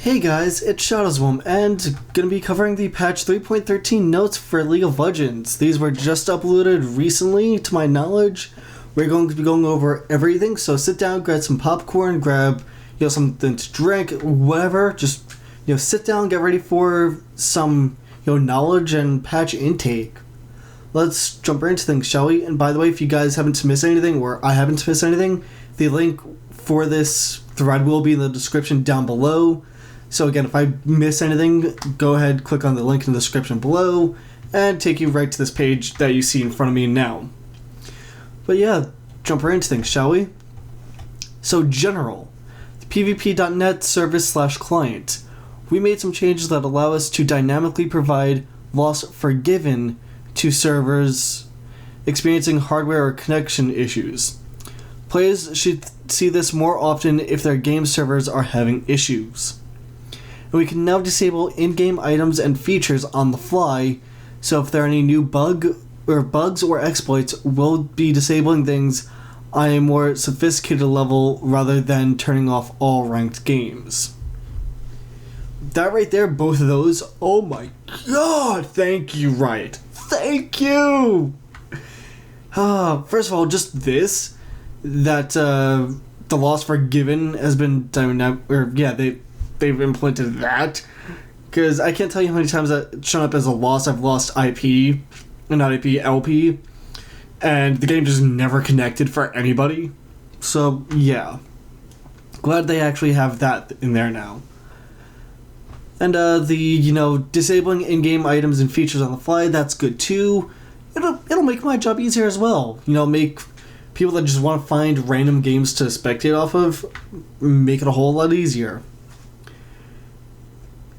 Hey guys, it's Shadowswom, and gonna be covering the patch 3.13 notes for League of Legends. These were just uploaded recently, to my knowledge. We're going to be going over everything, so sit down, grab some popcorn, grab, something to drink, whatever. Just, sit down, get ready for some, knowledge and patch intake. Let's jump right into things, shall we? And by the way, if you guys haven't missed anything, or I haven't missed anything, the link for this thread will be in the description down below. So again, if I miss anything, go ahead, click on the link in the description below, and take you right to this page that you see in front of me now. But yeah, jump right into things, shall we? So general, the pvp.net service/client. We made some changes that allow us to dynamically provide loss forgiven to servers experiencing hardware or connection issues. Players should see this more often if their game servers are having issues. And we can now disable in-game items and features on the fly, so if there are any new bugs or exploits, we'll be disabling things on a more sophisticated level rather than turning off all ranked games. That right there, both of those, oh my god, thank you, Riot. Thank you! First of all, just this, that the loss forgiven has been they've implemented that, because I can't tell you how many times that shown up as a loss. I've lost IP, and not IP, LP, and the game just never connected for anybody. So yeah, glad they actually have that in there now. And the disabling in-game items and features on the fly, that's good too. It'll make my job easier as well. Make people that just want to find random games to spectate off of, make it a whole lot easier.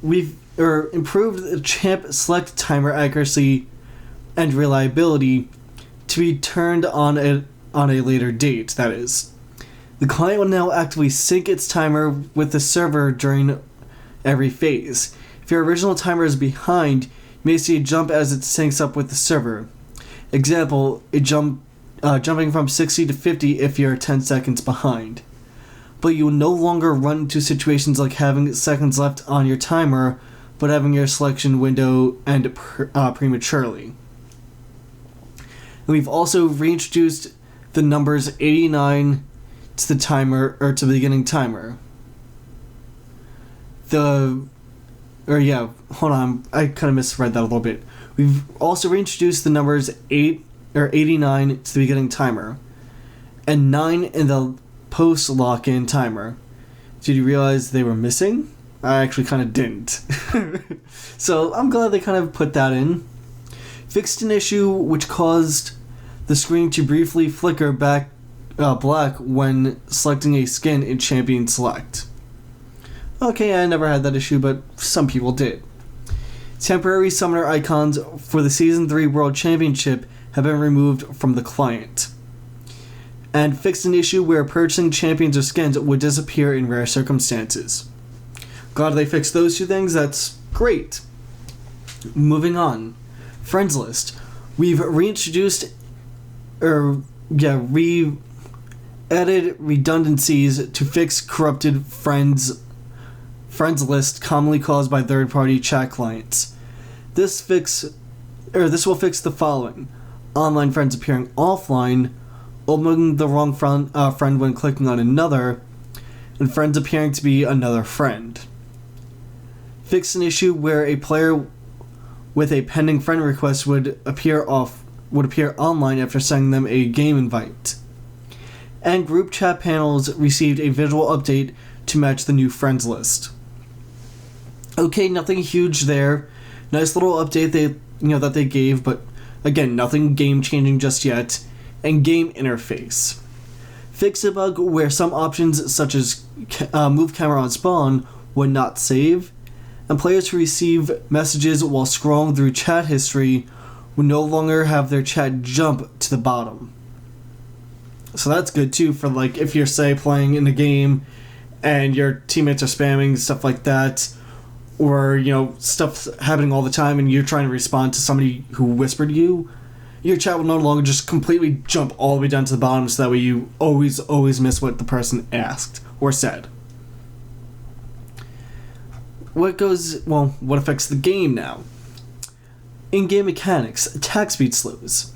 We've improved the champ select timer accuracy and reliability to be turned on a later date, that is. The client will now actively sync its timer with the server during every phase. If your original timer is behind, you may see a jump as it syncs up with the server. Example, jumping from 60 to 50 if you're 10 seconds behind. But you will no longer run into situations like having seconds left on your timer, but having your selection window end prematurely. And we've also reintroduced the numbers 89 to the timer, or to the beginning timer. Hold on, I kind of misread that a little bit. We've also reintroduced the numbers 89 to the beginning timer, and 9 in the post lock-in timer. Did you realize they were missing? I actually kind of didn't. So I'm glad they kind of put that in. Fixed an issue which caused the screen to briefly flicker back black when selecting a skin in Champion Select. Okay, I never had that issue, but some people did. Temporary summoner icons for the Season 3 World Championship have been removed from the client. And fixed an issue where purchasing champions or skins would disappear in rare circumstances. Glad they fixed those two things, that's great. Moving on. Friends list. We've re-added redundancies to fix corrupted friends list commonly caused by third-party chat clients. This will fix the following: online friends appearing offline, opening the wrong friend when clicking on another, and friends appearing to be another friend. Fix an issue where a player with a pending friend request would appear online after sending them a game invite. And group chat panels received a visual update to match the new friends list. Okay, nothing huge there. Nice little update that they gave, but again, nothing game-changing just yet. And game interface. Fix a bug where some options such as move camera on spawn would not save, and players who receive messages while scrolling through chat history would no longer have their chat jump to the bottom. So that's good too for if you're playing in a game and your teammates are spamming stuff like that, or stuff's happening all the time and you're trying to respond to somebody who whispered you. Your chat will no longer just completely jump all the way down to the bottom, so that way you always miss what the person asked or said. what affects the game now? In-game mechanics, attack speed slows.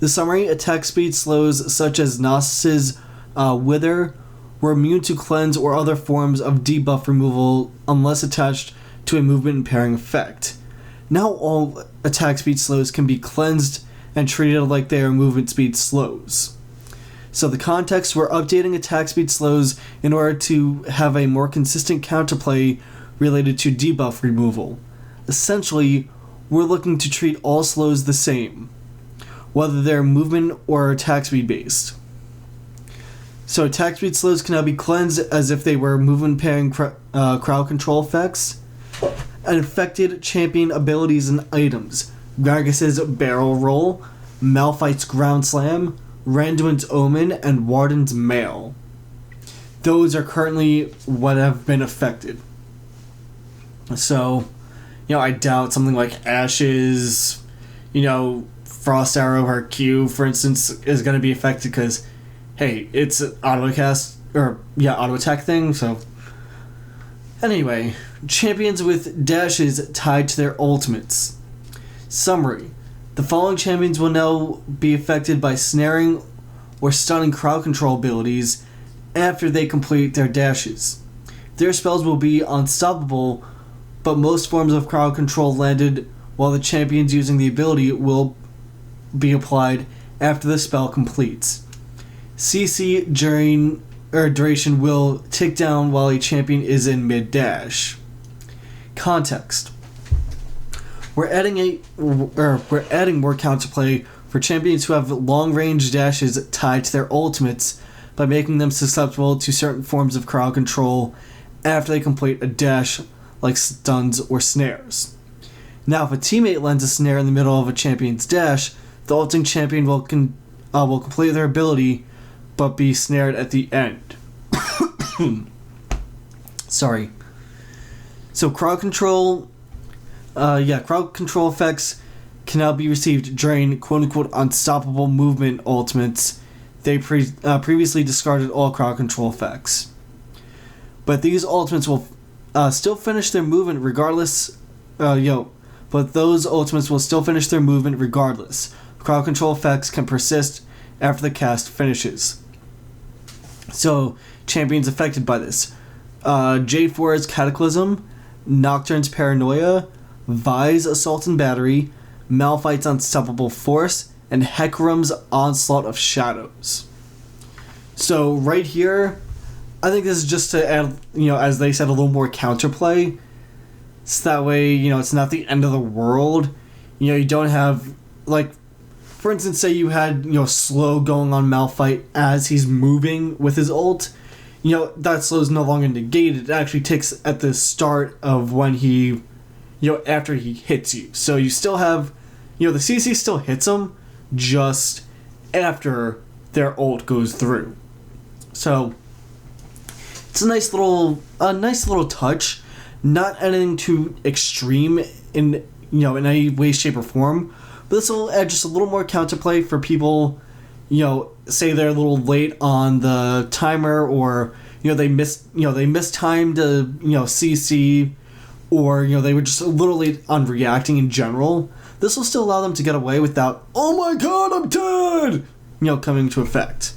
The summary, attack speed slows such as Gnosis' Wither were immune to cleanse or other forms of debuff removal unless attached to a movement impairing effect. Now all attack speed slows can be cleansed and treated like they are movement speed slows. So the context, we're updating attack speed slows in order to have a more consistent counterplay related to debuff removal. Essentially, we're looking to treat all slows the same, whether they're movement or attack speed based. So attack speed slows can now be cleansed as if they were movement impairing crowd control effects, and affected champion abilities and items. Gragas's Barrel Roll, Malphite's Ground Slam, Randuin's Omen, and Warden's Mail. Those are currently what have been affected. So, I doubt something like Ashes, Frost Arrow or Q, for instance, is going to be affected because, hey, it's an auto attack thing, so. Anyway, champions with dashes tied to their ultimates. Summary. The following champions will now be affected by snaring or stunning crowd control abilities after they complete their dashes. Their spells will be unstoppable, but most forms of crowd control landed while the champions using the ability will be applied after the spell completes. CC duration will tick down while a champion is in mid-dash. Context. We're adding more counterplay for champions who have long-range dashes tied to their ultimates by making them susceptible to certain forms of crowd control after they complete a dash like stuns or snares. Now, if a teammate lands a snare in the middle of a champion's dash, the ulting champion will complete their ability but be snared at the end. Sorry. So crowd control effects can now be received during quote-unquote unstoppable movement ultimates. They previously discarded all crowd control effects. But these ultimates will still finish their movement regardless. But those ultimates will still finish their movement regardless. Crowd control effects can persist after the cast finishes. So, champions affected by this. J4's Cataclysm, Nocturne's Paranoia, Vi's Assault and Battery, Malphite's Unstoppable Force, and Hecarim's Onslaught of Shadows. So, right here, I think this is just to add, as they said, a little more counterplay. So that way, it's not the end of the world. You don't have, for instance, say you had, slow going on Malphite as he's moving with his ult. That slow is no longer negated. It actually ticks at the start of when he, after he hits you. So you still have, the CC still hits him, just after their ult goes through. So it's a nice little touch. Not anything too extreme in any way, shape, or form. But this will add just a little more counterplay for people, say they're a little late on the timer, or they mistimed CC, or they were just a little late on reacting in general. This will still allow them to get away without, oh my god, I'm dead, coming into effect.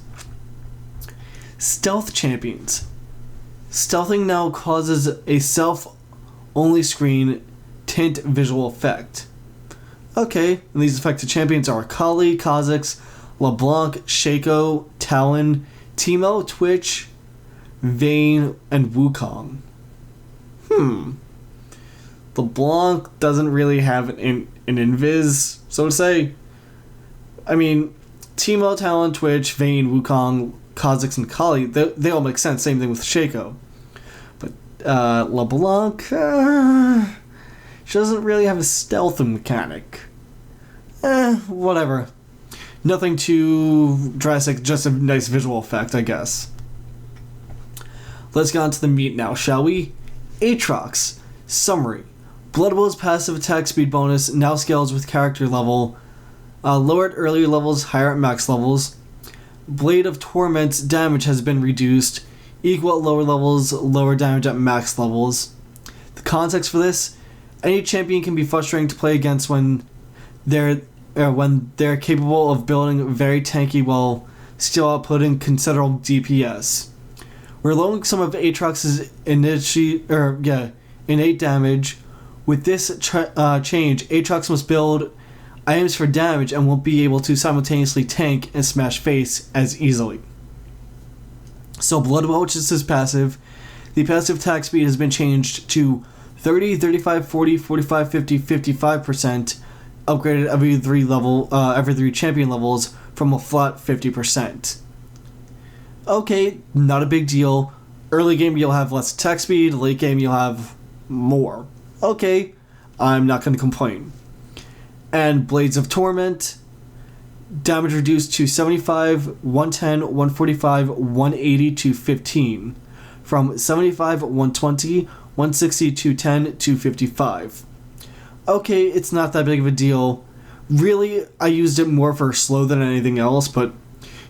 Stealth champions. Stealthing now causes a self-only screen tint visual effect. Okay, and these affected champions are Akali, Kha'Zix, LeBlanc, Shaco, Talon, Teemo, Twitch, Vayne, and Wukong. LeBlanc doesn't really have an invis, so to say. I mean, Teemo, Talon, Twitch, Vayne, Wukong, Kha'Zix, and Kali, they all make sense. Same thing with Shaco. But LeBlanc, she doesn't really have a stealth mechanic. Whatever. Nothing too drastic, just a nice visual effect, I guess. Let's get on to the meat now, shall we? Aatrox. Summary. Blood Will's passive attack speed bonus now scales with character level. Lower at earlier levels, higher at max levels. Blade of Torment's damage has been reduced. Equal at lower levels, lower damage at max levels. The context for this: any champion can be frustrating to play against when they're capable of building very tanky while still outputting considerable DPS. We're lowering some of Aatrox's innate damage. With this change, Aatrox must build items for damage and won't be able to simultaneously tank and smash face as easily. So Bloodwell, which is his passive, the passive attack speed has been changed to 30, 35, 40, 45, 50, 55%, upgraded every 3 champion levels from a flat 50%. Okay, not a big deal. Early game you'll have less attack speed, late game you'll have more. Okay, I'm not going to complain. And Blades of Torment, damage reduced to 75, 110, 145, 180 to 15. From 75, 120, 160, 210, 255. Okay, it's not that big of a deal. Really, I used it more for slow than anything else, but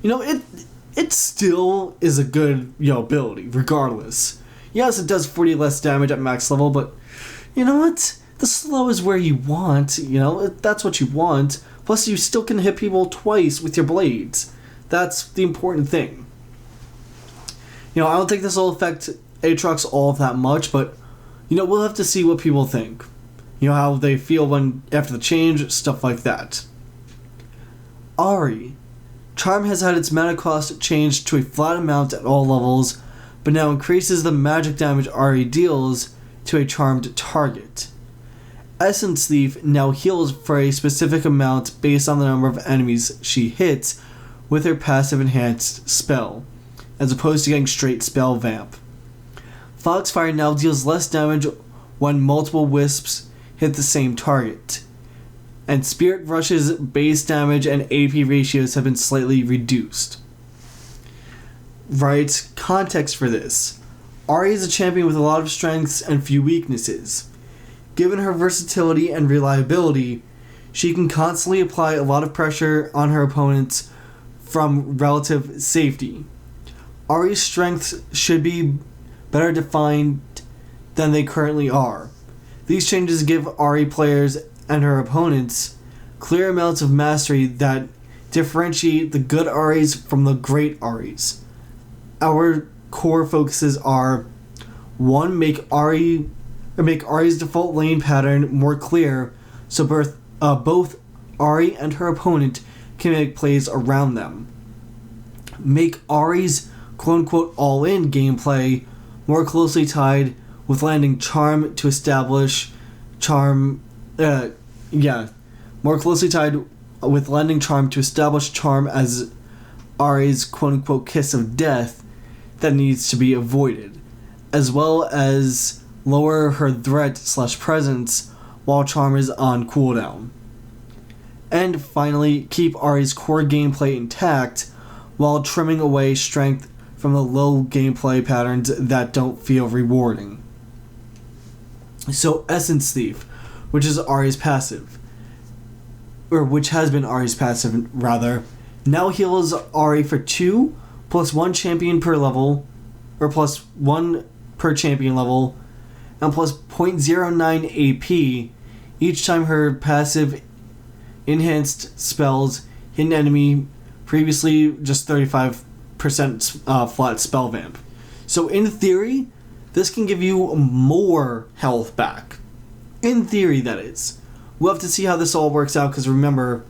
it still is a good ability, regardless. Yes, it does 40 less damage at max level, but you know what? The slow is where you want, that's what you want. Plus, you still can hit people twice with your blades. That's the important thing. I don't think this will affect Aatrox all that much, but, we'll have to see what people think. How they feel after the change, stuff like that. Ahri. Charm has had its mana cost changed to a flat amount at all levels, but now increases the magic damage Ahri deals to a charmed target. Essence Thief now heals for a specific amount based on the number of enemies she hits with her passive enhanced spell, as opposed to getting straight spell vamp. Foxfire now deals less damage when multiple wisps hit the same target, and Spirit Rush's base damage and AP ratios have been slightly reduced. Right, context for this. Ahri is a champion with a lot of strengths and few weaknesses. Given her versatility and reliability, she can constantly apply a lot of pressure on her opponents from relative safety. Ahri's strengths should be better defined than they currently are. These changes give Ahri players and her opponents clear amounts of mastery that differentiate the good Ahris from the great Ahris. Our core focuses are: 1. Make Ahri's default lane pattern more clear so both Ahri and her opponent can make plays around them. Make Ahri's quote-unquote all-in gameplay more closely tied with landing charm to establish charm as Ahri's quote-unquote kiss of death that needs to be avoided, as well as lower her threat/presence while charm is on cooldown. And finally, keep Ahri's core gameplay intact while trimming away strength from the low gameplay patterns that don't feel rewarding. So Essence Thief, which is Ahri's passive, or which has been Ahri's passive rather, now heals Ahri for 2 plus 1 champion per level, or plus 1 per champion level, and plus 0.09 AP each time her passive enhanced spells hit an enemy previously just 35% flat spell vamp. So in theory, this can give you more health back. In theory, that is. We'll have to see how this all works out, because remember,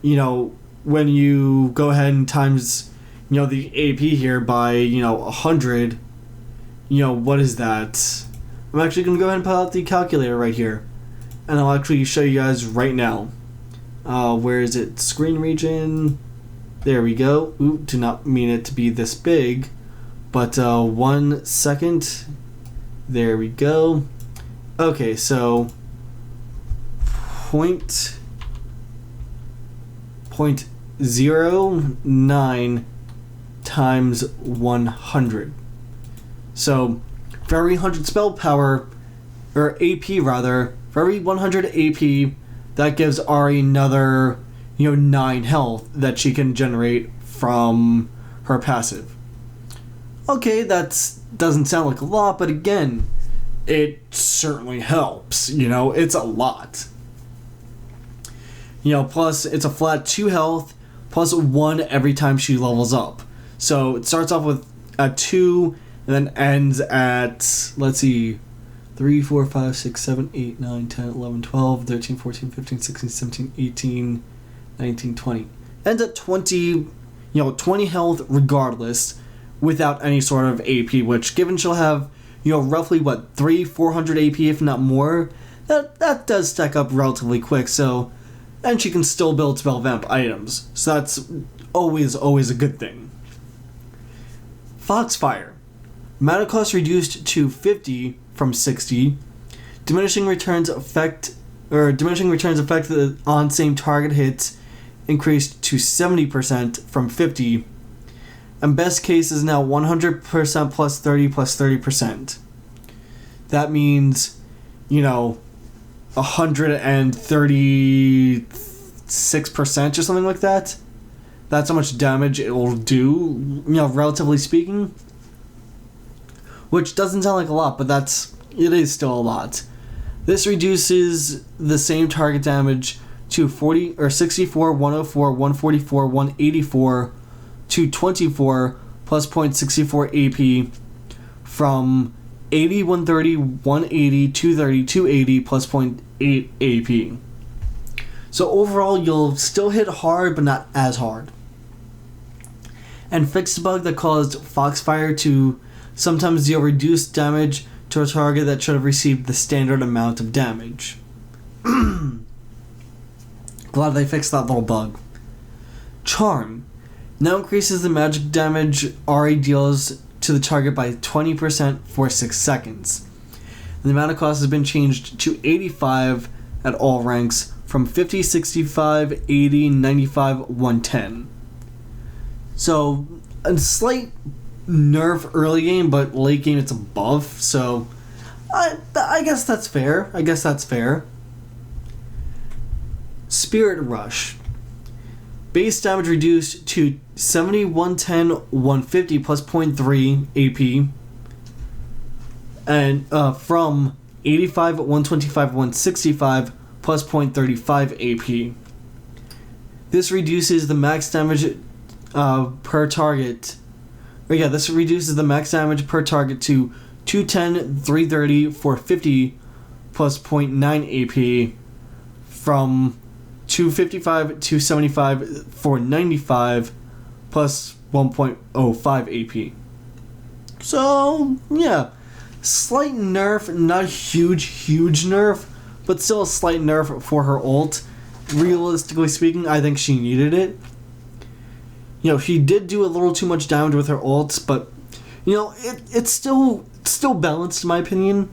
when you go ahead and times, the AP here by, 100, what is that? I'm actually going to go ahead and pull out the calculator right here, and I'll actually show you guys right now. Where is it? Screen region. There we go. Ooh, do not mean it to be this big, but 1 second. There we go. Okay, so point 0.09 times 100. So for every 100 spell power, or AP rather, for every 100 AP, that gives Ahri another 9 health that she can generate from her passive. Okay, that doesn't sound like a lot, but again, it certainly helps. It's a lot. Plus it's a flat 2 health plus 1 every time she levels up. So it starts off with a 2 and then ends at, let's see, 3, 4, 5, 6, 7, 8, 9, 10, 11, 12, 13, 14, 15, 16, 17, 18, 19, 20. Ends at 20, 20 health regardless, without any sort of AP, which given she'll have, roughly 400 AP if not more, that does stack up relatively quick, so, and she can still build spell vamp items, so that's always a good thing. Foxfire. Mana cost reduced to 50 from 60. Diminishing returns effect on same target hits increased to 70% from 50. And best case is now 100% plus 30 plus 30%. That means, 136% or something like that. That's how much damage it will do, relatively speaking. Which doesn't sound like a lot, but it is still a lot. This reduces the same target damage to 40 or 64, 104, 144, 184 to 24 plus 0.64 AP from 80, 130, 180, 230, 280 plus 0.8 AP. So overall, you'll still hit hard, but not as hard. And fix the bug that caused Foxfire to sometimes deal reduced damage to a target that should have received the standard amount of damage. Glad they fixed that little bug. Charm. Now increases the magic damage Ari deals to the target by 20% for 6 seconds. The mana cost has been changed to 85 at all ranks from 50, 65, 80, 95, 110. So, a slight nerf early game, but late game it's a buff, so I guess that's fair. Spirit Rush. Base damage reduced to 70, 110, 150 plus 0.3 AP. And from 85, 125, 165 plus 0.35 AP. This reduces the max damage per target. This reduces the max damage per target to 210, 330, 450 plus 0.9 AP from 255, 275, 495 plus 1.05 AP. So, yeah. Slight nerf, not huge nerf, but still a slight nerf for her ult. Realistically speaking, I think she needed it. She did do a little too much damage with her ults, but, it's still balanced in my opinion.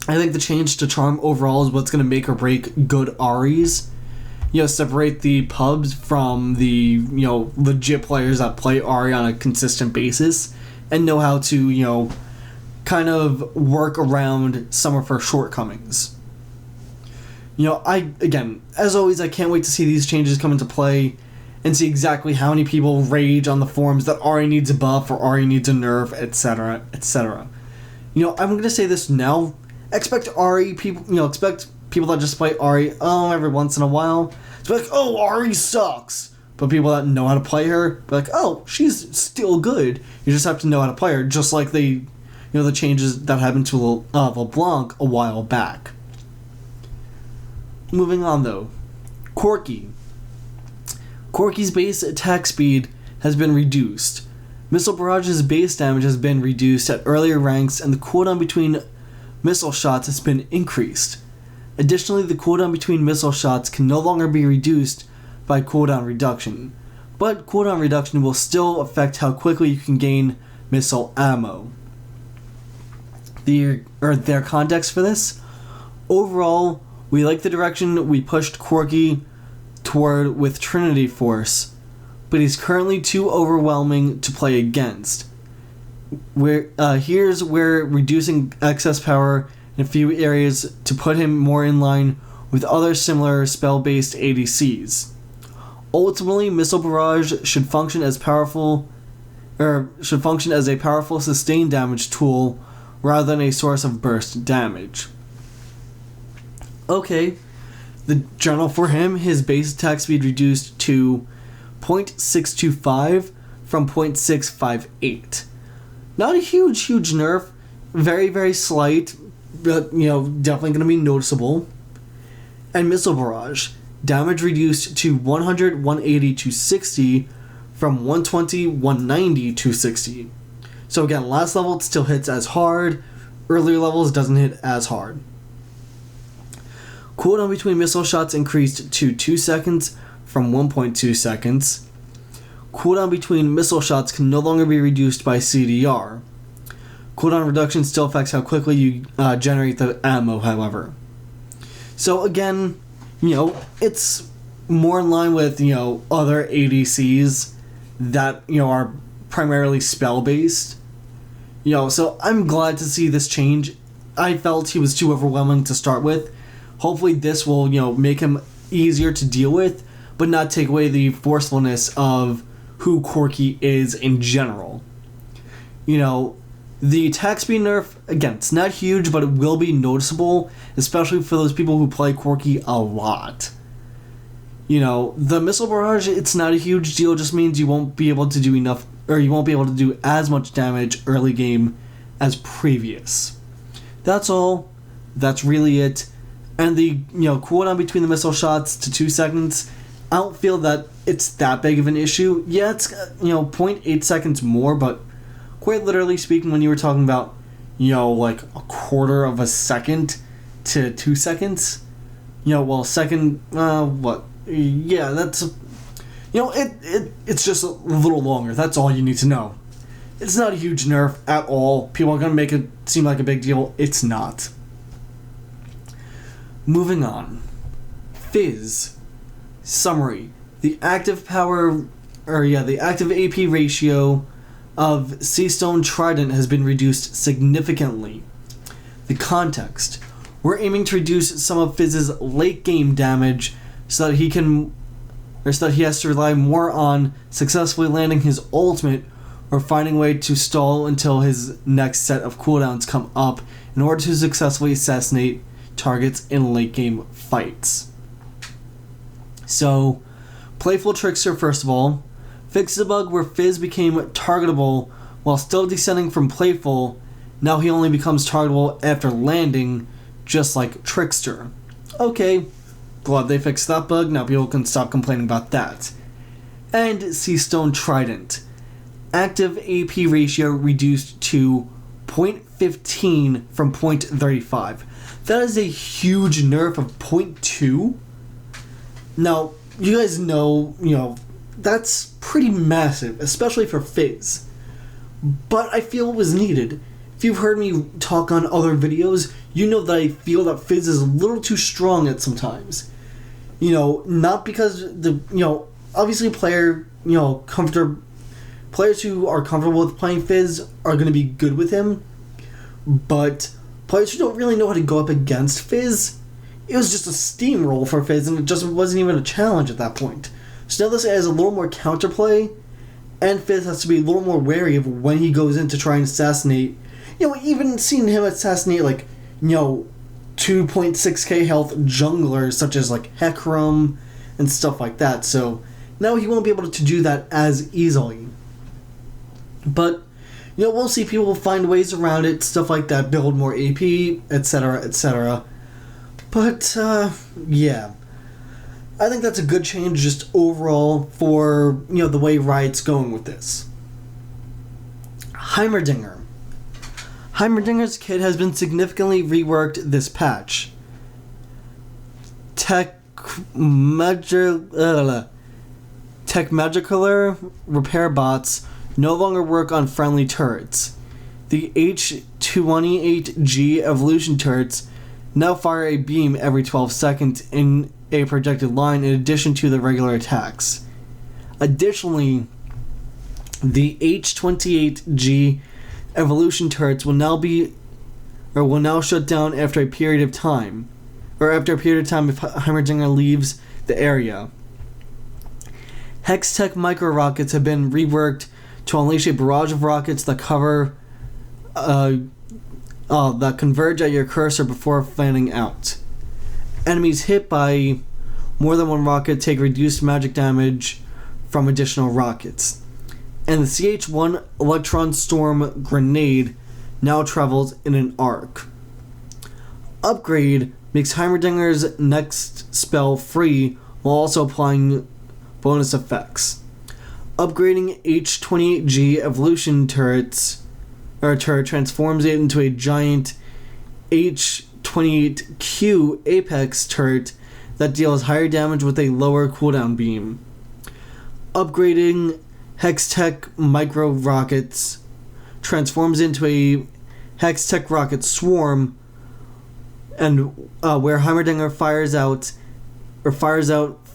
I think the change to Charm overall is what's going to make or break good Aries. Separate the pubs from the, legit players that play Ari on a consistent basis and know how to, kind of work around some of her shortcomings. As always, I can't wait to see these changes come into play and see exactly how many people rage on the forums that Ari needs a buff or Ari needs a nerf, etc., etc. I'm going to say this now. Expect people that just play Ari, every once in a while. It's like, Ari sucks. But people that know how to play her, be like, she's still good. You just have to know how to play her, just like the changes that happened to LeBlanc a while back. Moving on, though. Corki. Corki's base attack speed has been reduced. Missile Barrage's base damage has been reduced at earlier ranks, and the cooldown between missile shots has been increased. Additionally, the cooldown between missile shots can no longer be reduced by cooldown reduction, but cooldown reduction will still affect how quickly you can gain missile ammo. Their context for this? Overall, we like the direction we pushed Corki toward with Trinity Force, but he's currently too overwhelming to play against. Here's where reducing excess power in a few areas to put him more in line with other similar spell-based ADCs. Ultimately, Missile Barrage should function as a powerful sustained damage tool rather than a source of burst damage. Okay, the general for him, his base attack speed reduced to 0.625 from 0.658. Not a huge nerf, very, very slight, but, definitely going to be noticeable. And Missile Barrage, damage reduced to 100, 180, 260 from 120, 190, 260. So again, last level it still hits as hard, earlier levels doesn't hit as hard. Cooldown between missile shots increased to 2 seconds from 1.2 seconds. Cooldown between missile shots can no longer be reduced by CDR. Cooldown reduction still affects how quickly you generate the ammo, however. So again, it's more in line with, other ADCs that, are primarily spell-based. So I'm glad to see this change. I felt he was too overwhelming to start with. Hopefully this will, make him easier to deal with, but not take away the forcefulness of who Corki is in general. The attack speed nerf, again, it's not huge, but it will be noticeable, especially for those people who play Corki a lot. The Missile Barrage, it's not a huge deal, it just means you won't be able to do enough, or you won't be able to do as much damage early game as previous. That's all. That's really it. And the, cooldown between the missile shots to 2 seconds, I don't feel that it's that big of an issue. Yeah, it's, 0.8 seconds more, but quite literally speaking, when you were talking about, like a quarter of a second to 2 seconds, second, what? Yeah, that's, it's just a little longer. That's all you need to know. It's not a huge nerf at all. People are going to make it seem like a big deal. It's not. Moving on. Fizz. Summary. The active AP ratio of Seastone Trident has been reduced significantly. The context. We're aiming to reduce some of Fizz's late game damage so that he has to rely more on successfully landing his ultimate or finding a way to stall until his next set of cooldowns come up in order to successfully assassinate targets in late game fights. So, Playful Trickster first of all, fixed the bug where Fizz became targetable while still descending from Playful. Now he only becomes targetable after landing, just like Trickster. Okay, glad they fixed that bug, now people can stop complaining about that. And Seastone Trident. Active AP ratio reduced to 0.15 from 0.35. That is a huge nerf of 0.2. Now, you guys know, that's pretty massive, especially for Fizz. But I feel it was needed. If you've heard me talk on other videos, you know that I feel that Fizz is a little too strong at sometimes. Not because obviously players who are comfortable with playing Fizz are going to be good with him, but players who don't really know how to go up against Fizz, it was just a steamroll for Fizz, and it just wasn't even a challenge at that point. So now this adds a little more counterplay, and Fizz has to be a little more wary of when he goes in to try and assassinate. Even seeing him assassinate, 2.6k health junglers, such as, Hecarim and stuff like that. So now he won't be able to do that as easily. But, we'll see people find ways around it, stuff like that, build more AP, etc., etc. But, yeah. I think that's a good change just overall for, the way Riot's going with this. Heimerdinger. Heimerdinger's kit has been significantly reworked this patch. Techmagicular repair bots no longer work on friendly turrets. The H28G evolution turrets now fire a beam every 12 seconds in a projected line in addition to the regular attacks. Additionally, the H28G evolution turrets will now shut down after a period of time, if Heimerdinger leaves the area. Hextech micro rockets have been reworked to unleash a barrage of rockets that cover that converge at your cursor before fanning out. Enemies hit by more than one rocket take reduced magic damage from additional rockets. And the CH-1 Electron Storm Grenade now travels in an arc. Upgrade makes Heimerdinger's next spell free while also applying bonus effects. Upgrading H-28G Evolution turret transforms it into a giant H-28Q Apex turret that deals higher damage with a lower cooldown beam. Upgrading Hextech Micro Rockets transforms into a Hextech Rocket Swarm, and where Heimerdinger fires out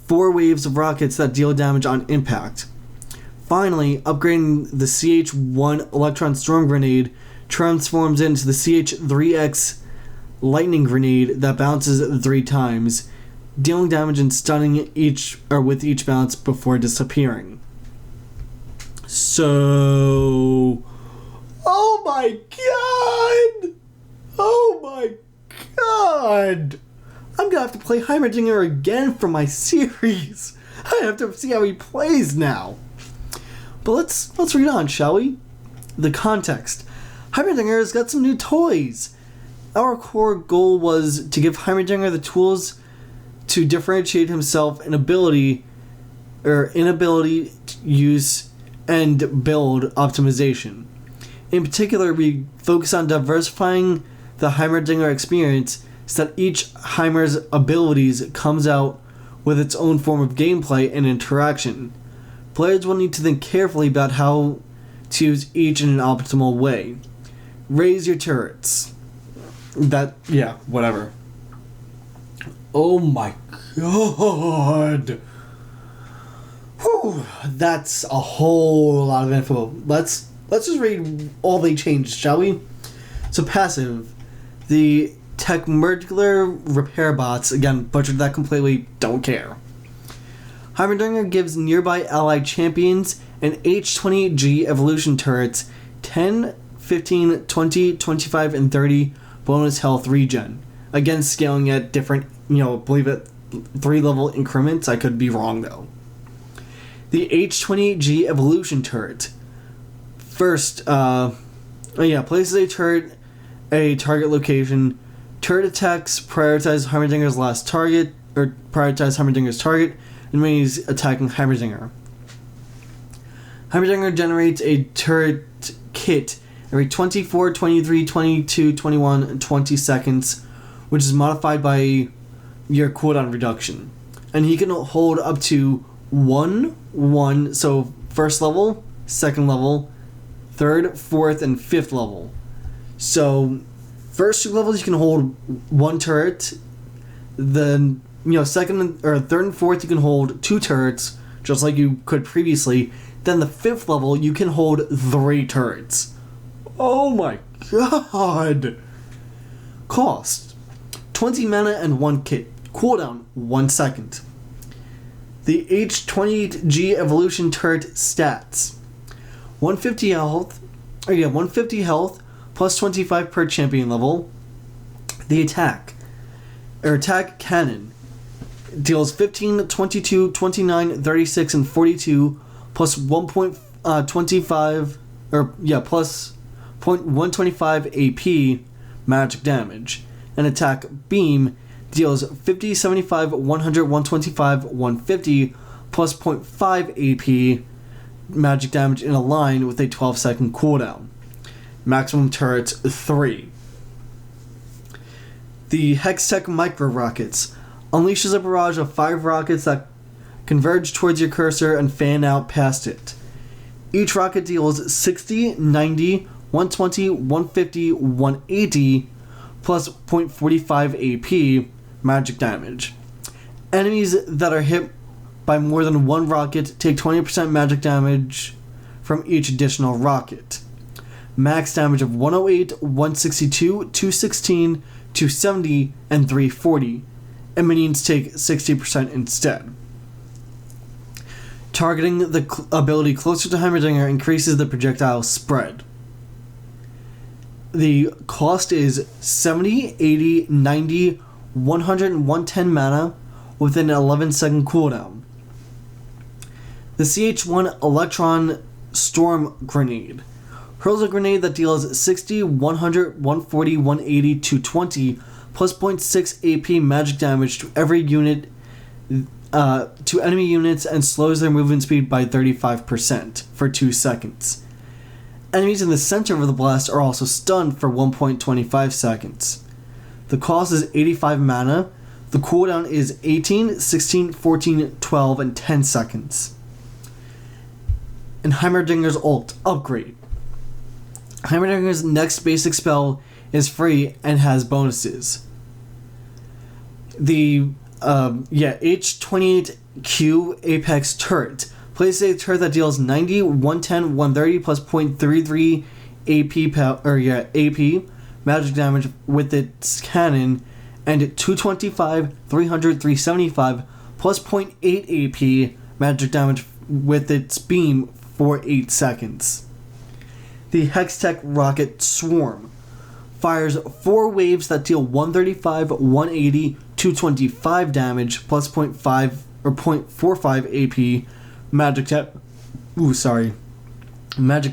4 waves of rockets that deal damage on impact. Finally, upgrading the CH-1 Electron Storm Grenade transforms into the CH-3X Lightning Grenade that bounces 3 times, dealing damage and stunning with each bounce before disappearing. So, oh my god! I'm gonna have to play Heimerdinger again for my series. I have to see how he plays now. But let's read on, shall we? The context. Heimerdinger has got some new toys. Our core goal was to give Heimerdinger the tools to differentiate himself in inability, use, and build optimization. In particular, we focus on diversifying the Heimerdinger experience so that each Heimer's abilities comes out with its own form of gameplay and interaction. Players will need to think carefully about how to use each in an optimal way. Raise your turrets. Whatever. Oh my god! Whew, that's a whole lot of info. Let's just read all they changed, shall we? So passive. The Techmergler repair bots, again, butchered that completely, don't care. Heimerdinger gives nearby allied champions and H-28G evolution turrets 10, 15, 20, 25, and 30 bonus health regen. Again, scaling at different, believe it, 3-level increments. I could be wrong, though. The H-28G evolution turret. First, places a turret at a target location. Turret attacks prioritize Heimerdinger's target, and enemies attacking Heimerdinger. Heimerdinger generates a turret kit every 24, 23, 22, 21, and 20 seconds, which is modified by your cooldown reduction. And he can hold up to 1, so first level, second level, third, fourth, and fifth level. So, first 2 levels you can hold 1 turret, then second or third and fourth you can hold 2 turrets, just like you could previously. Then the 5th level you can hold 3 turrets. Oh my god! Cost: 20 mana and 1 kit. Cooldown: 1 second. The H-28G evolution turret stats: 150 health, plus 25 per champion level. The attack cannon deals 15, 22, 29, 36, and 42 plus 1.25 plus 0.125 AP magic damage. An attack beam deals 50, 75, 100, 125, 150 plus 0.5 AP magic damage in a line with a 12-second cooldown. Maximum turrets 3. The Hextech Micro Rockets unleashes a barrage of 5 rockets that converge towards your cursor and fan out past it. Each rocket deals 60, 90, 120, 150, 180 plus 0.45 AP magic damage. Enemies that are hit by more than 1 rocket take 20% magic damage from each additional rocket. Max damage of 108, 162, 216, 270, and 340. And minions take 60% instead. Targeting the ability closer to Heimerdinger increases the projectile spread. the cost is 70, 80, 90, 100, and 110 mana with an 11-second cooldown. The CH1 Electron Storm Grenade hurls a grenade that deals 60, 100, 140, 180, 220 plus 0.6 AP magic damage to every unit, to enemy units, and slows their movement speed by 35% for 2 seconds. Enemies in the center of the blast are also stunned for 1.25 seconds. The cost is 85 mana. The cooldown is 18, 16, 14, 12, and 10 seconds. And Heimerdinger's ult upgrade. Heimerdinger's next basic spell is free and has bonuses. The H28Q Apex Turret places a turret that deals 90, 110, 130 plus 0.33 AP magic damage with its cannon, and 225, 300, 375 plus 0.8 AP magic damage with its beam for 8 seconds. The Hextech Rocket Swarm fires 4 waves that deal 135, 180, 225 damage plus 0.5 or 0.45 AP magic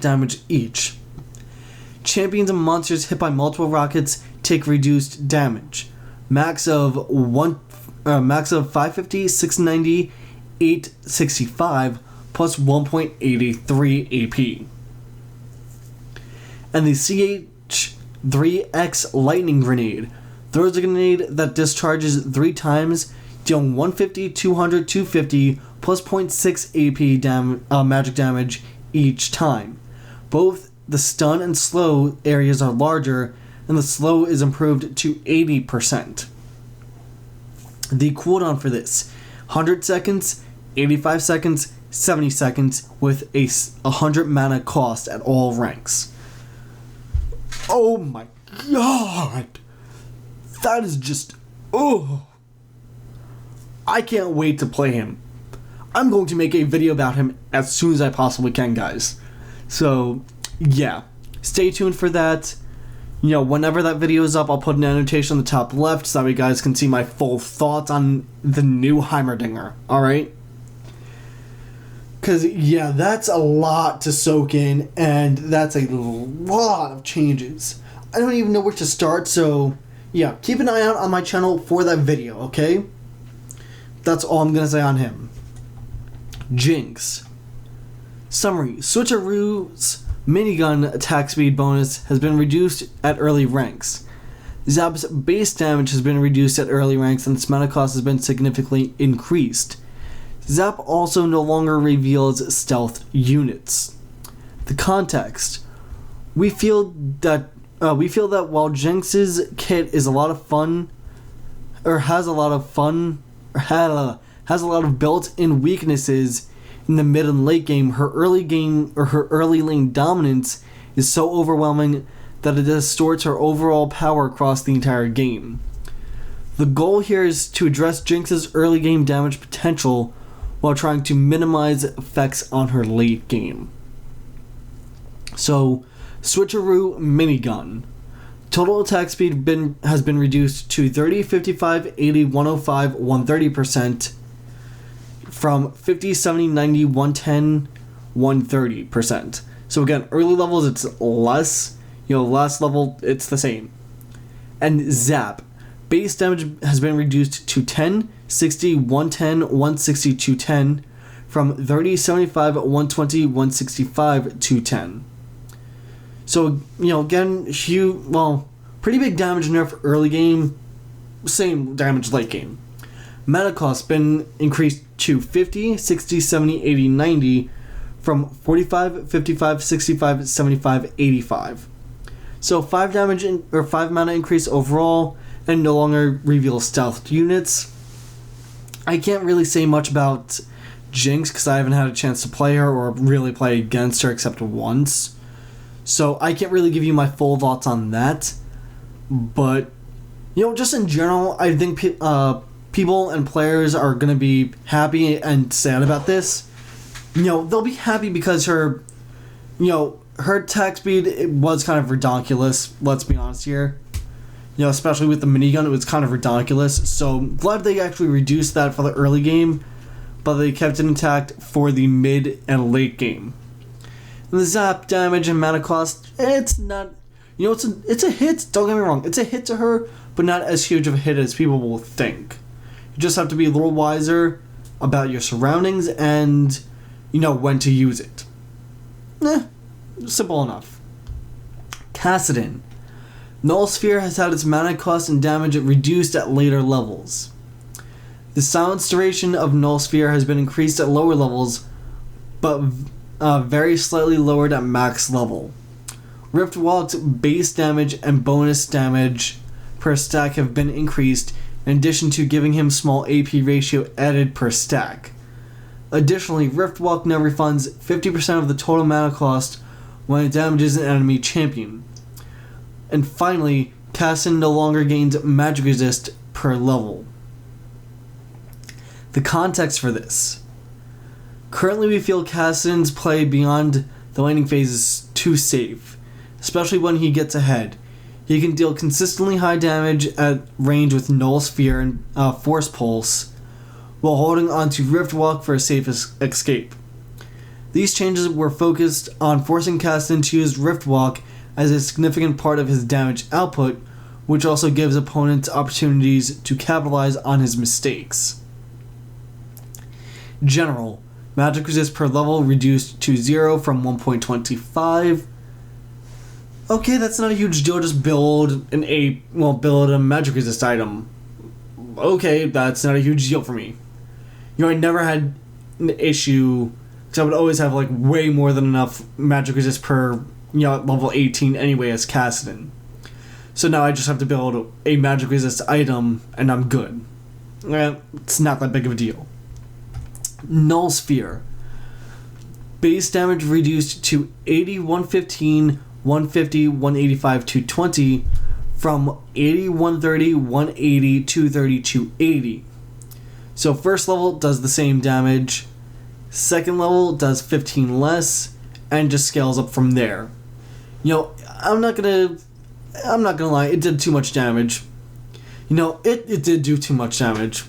damage each. Champions and monsters hit by multiple rockets take reduced damage. Max of 550, 690, 865 plus 1.83 AP. And the CH3X Lightning Grenade throws a grenade that discharges 3 times, dealing 150, 200, 250 plus 0.6 AP magic damage each time. Both the stun and slow areas are larger, and the slow is improved to 80%. The cooldown for this: 100 seconds, 85 seconds, 70 seconds, with a 100 mana cost at all ranks. Oh my god! That is just... oh! I can't wait to play him. I'm going to make a video about him as soon as I possibly can, guys. So, yeah. Stay tuned for that. You know, whenever that video is up, I'll put an annotation on the top left so that you guys can see my full thoughts on the new Heimerdinger. Alright? Because, yeah, that's a lot to soak in, and that's a lot of changes. I don't even know where to start, so, yeah, keep an eye out on my channel for that video, okay? That's all I'm going to say on him. Jinx. Summary: Switcheroo's minigun attack speed bonus has been reduced at early ranks. Zap's base damage has been reduced at early ranks, and its mana cost has been significantly increased. Zap also no longer reveals stealth units. The context: we feel that while Jinx's kit is a lot of fun, or has a lot of built-in weaknesses in the mid and late game, her early lane dominance is so overwhelming that it distorts her overall power across the entire game. The goal here is to address Jinx's early game damage potential while trying to minimize effects on her late game. So, Switcheroo Minigun. Total attack speed has been reduced to 30, 55, 80, 105, 130%, from 50, 70, 90, 110, 130%. So again, early levels it's less, last level it's the same. And Zap. Base damage has been reduced to 10, 60, 110, 160, 210, from 30, 75, 120, 165, 210. So, again, pretty big damage nerf early game, same damage late game. Mana cost been increased to 50, 60, 70, 80, 90, from 45, 55, 65, 75, 85. So 5 damage or 5 mana increase overall, and no longer reveal stealth units. I can't really say much about Jinx because I haven't had a chance to play her or really play against her except once. So I can't really give you my full thoughts on that. But, just in general, I think people and players are going to be happy and sad about this. They'll be happy because her, her attack speed, it was kind of ridiculous, let's be honest here. You know, especially with the minigun, it was kind of ridiculous. So, glad they actually reduced that for the early game, but they kept it intact for the mid and late game. And the zap damage and mana cost, it's not... You know, it's a hit, don't get me wrong. It's a hit to her, but not as huge of a hit as people will think. You just have to be a little wiser about your surroundings and, you know, when to use it. Simple enough. Kassadin. Null Sphere has had its mana cost and damage reduced at later levels. The silence duration of Null Sphere has been increased at lower levels, but very slightly lowered at max level. Riftwalk's base damage and bonus damage per stack have been increased, in addition to giving him small AP ratio added per stack. Additionally, Riftwalk now refunds 50% of the total mana cost when it damages an enemy champion. And finally, Kassadin no longer gains magic resist per level. The context for this. Currently we feel Kassadin's play beyond the laning phase is too safe, especially when he gets ahead. He can deal consistently high damage at range with Null Sphere and Force Pulse, while holding onto Riftwalk for a safe escape. These changes were focused on forcing Kassadin to use Riftwalk as a significant part of his damage output, which also gives opponents opportunities to capitalize on his mistakes. General. Magic resist per level reduced to 0 from 1.25. Okay, that's not a huge deal, just build a magic resist item. Okay, that's not a huge deal for me. You know, I never had an issue, because I would always have, like, way more than enough magic resist per, you know, level 18 anyway as Kassadin. So now I just have to build a magic resist item, and I'm good. It's not that big of a deal. Null Sphere. Base damage reduced to 80, 115, 150, 185, 220 from 80, 130, 180, 230, 280. So first level does the same damage, second level does 15 less, and just scales up from there. You know, I'm not gonna lie, it did too much damage. You know, it did do too much damage.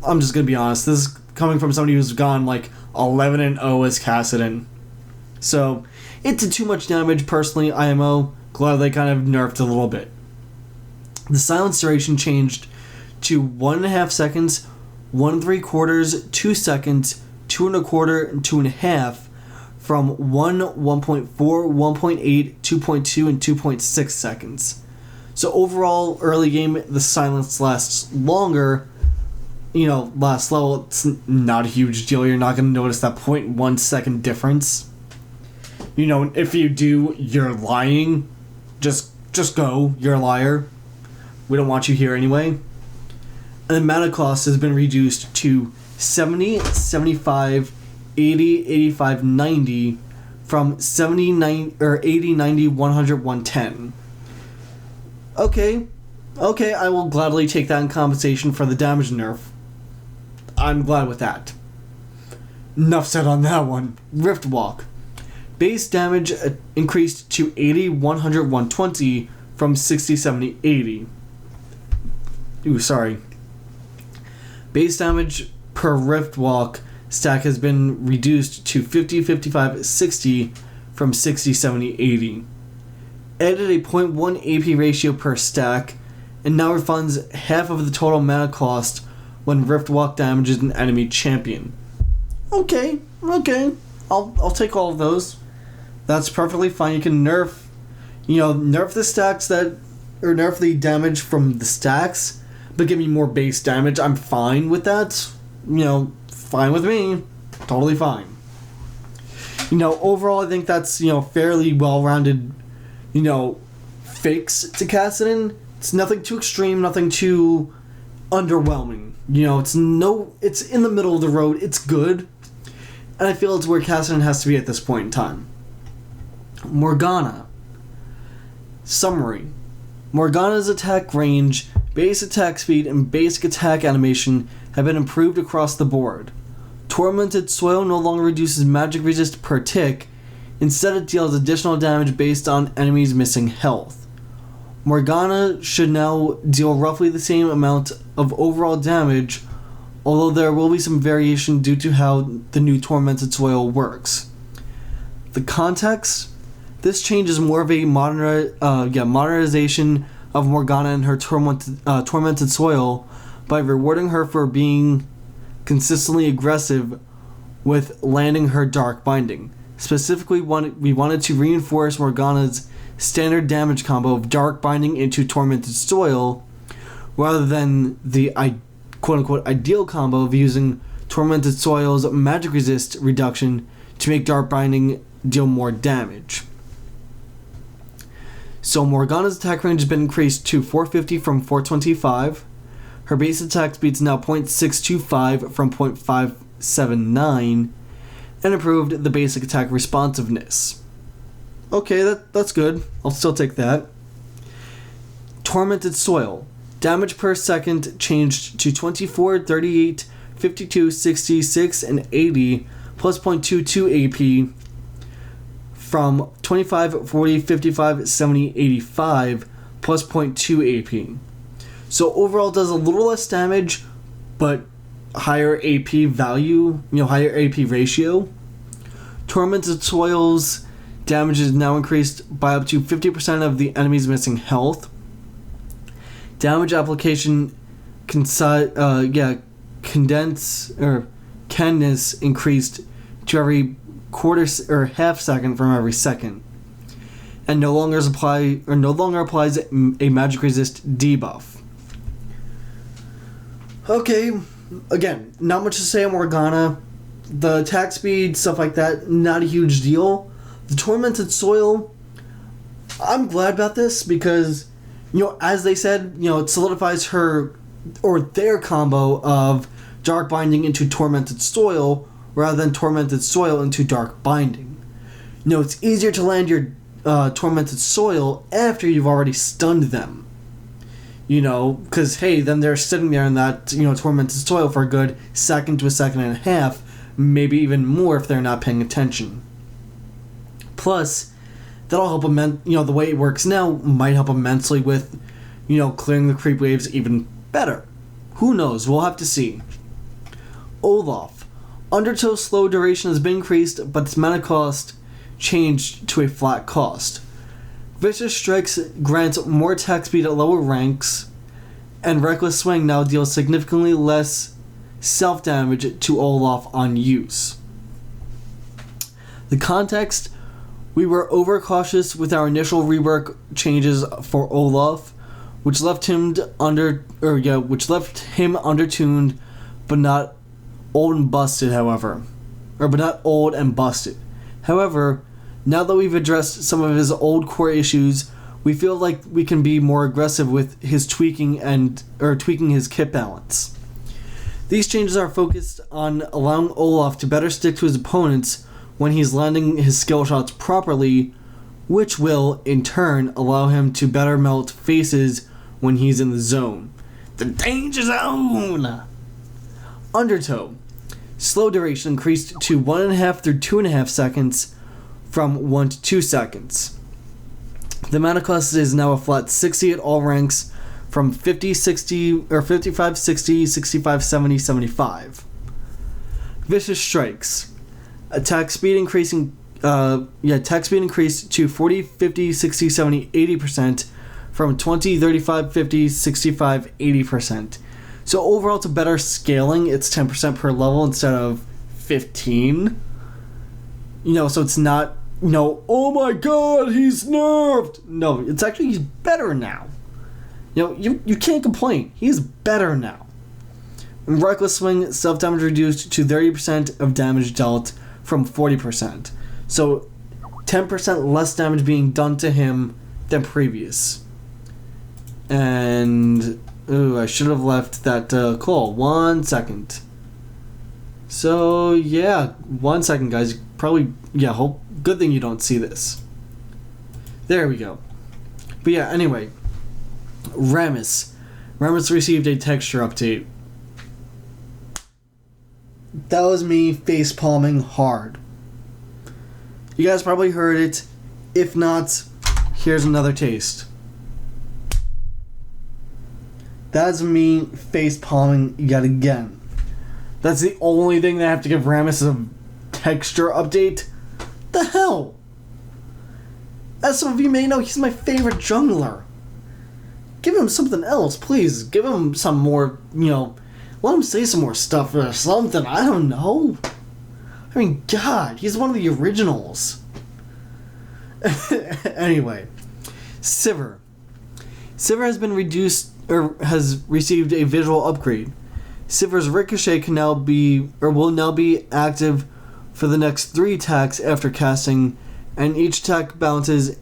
I'm just gonna be honest, this is coming from somebody who's gone like 11-0 as Kassadin. So, it did too much damage, personally, IMO. Glad they kind of nerfed a little bit. The silence duration changed to 1.5 seconds, 1 3/4, 2 seconds, 2 1/4, and 2 1/2 from 1, 1.4, 1.8, 2.2, and 2.6 seconds. So overall, early game, the silence lasts longer. You know, last level, it's not a huge deal. You're not going to notice that 0.1 second difference. You know, if you do, you're lying. Just go. You're a liar. We don't want you here anyway. And the mana cost has been reduced to 70, 75, 80, 85, 90 from 79 or 80, 90, 100, 110. Okay, I will gladly take that in compensation for the damage nerf. I'm glad with that. Enough said on that one. Riftwalk. Base damage increased to 80, 100, 120 from 60, 70, 80. Ooh, sorry. Base damage per Riftwalk stack has been reduced to 50, 55, 60 from 60, 70, 80. Added a 0.1 AP ratio per stack, and now refunds half of the total mana cost when Riftwalk damages an enemy champion. Okay. I'll take all of those. That's perfectly fine. You can nerf the stacks or nerf the damage from the stacks, but give me more base damage. I'm fine with that. You know, fine with me. Totally fine. You know, overall, I think that's, you know, fairly well-rounded, you know, fix to Kassadin. It's nothing too extreme, nothing too underwhelming. You know, it's in the middle of the road. It's good. And I feel it's where Kassadin has to be at this point in time. Morgana. Summary. Morgana's attack range, base attack speed, and basic attack animation have been improved across the board. Tormented Soil no longer reduces magic resist per tick, Instead, it deals additional damage based on enemies' missing health. Morgana should now deal roughly the same amount of overall damage, although there will be some variation due to how the new Tormented Soil works. The context? This change is more of a modernization of Morgana and her Tormented Soil by rewarding her for being consistently aggressive with landing her Dark Binding. Specifically, we wanted to reinforce Morgana's standard damage combo of Dark Binding into Tormented Soil, rather than the quote-unquote ideal combo of using Tormented Soil's magic resist reduction to make Dark Binding deal more damage. So Morgana's attack range has been increased to 450 from 425. Her base attack speed is now 0.625 from 0.579, and improved the basic attack responsiveness. Okay, that's good. I'll still take that. Tormented Soil. Damage per second changed to 24, 38, 52, 66, and 80, plus 0.22 AP, from 25, 40, 55, 70, 85, plus 0.2 AP. So overall it does a little less damage, but higher AP value, higher AP ratio. Tormented Soil's damage is now increased by up to 50% of the enemy's missing health. Damage application cadence increased to every quarter or half second from every second, and no longer applies a magic resist debuff. Okay, again, not much to say on Morgana. The attack speed, stuff like that, not a huge deal. The Tormented Soil, I'm glad about this because, as they said, it solidifies her or their combo of Dark Binding into Tormented Soil rather than Tormented Soil into Dark Binding. It's easier to land your Tormented Soil after you've already stunned them. Because, hey, then they're sitting there in that, Tormented Soil for a good second to a second and a half, maybe even more if they're not paying attention. Plus, that'll help the way it works now might help immensely with, clearing the creep waves even better. Who knows? We'll have to see. Olaf. Undertow slow duration has been increased, but its mana cost changed to a flat cost. Vicious Strikes grants more attack speed at lower ranks, and Reckless Swing now deals significantly less self-damage to Olaf on use. The context: we were overcautious with our initial rework changes for Olaf, which left him undertuned, but not old and busted. However, now that we've addressed some of his old core issues, we feel like we can be more aggressive with his tweaking his kit balance. These changes are focused on allowing Olaf to better stick to his opponents when he's landing his skill shots properly, which will, in turn, allow him to better melt faces when he's in the zone. The danger zone! Undertow. Slow duration increased to 1.5 through 2.5 seconds from 1 to 2 seconds. The mana cost is now a flat 60 at all ranks from 50, 60, or 55, 60, 65, 70, 75. Vicious Strikes. Attack speed increased to 40, 50, 60, 70, 80% from 20, 35, 50, 65, 80%. So overall, it's a better scaling. It's 10% per level instead of 15. So it's not, oh my god, he's nerfed. No, it's actually, he's better now. You can't complain. He's better now. And Reckless Swing, self-damage reduced to 30% of damage dealt from 40%. So 10% less damage being done to him than previous. And I should have left that call. 1 second. So yeah, 1 second, guys. Probably, good thing you don't see this. There we go. But yeah, anyway, Rammus received a texture update. That was me face palming hard. You guys probably heard it. If not, here's another taste. That's me face palming yet again. That's the only thing that I have to give Rammus a texture update? The hell? As some of you may know, he's my favorite jungler. Give him something else, please. Give him some more, let him say some more stuff or something. I don't know. I mean, God, he's one of the originals. Anyway, Sivir. Sivir has been reduced, or has received a visual upgrade. Sivir's Ricochet will now be active for the next 3 attacks after casting, and each attack bounces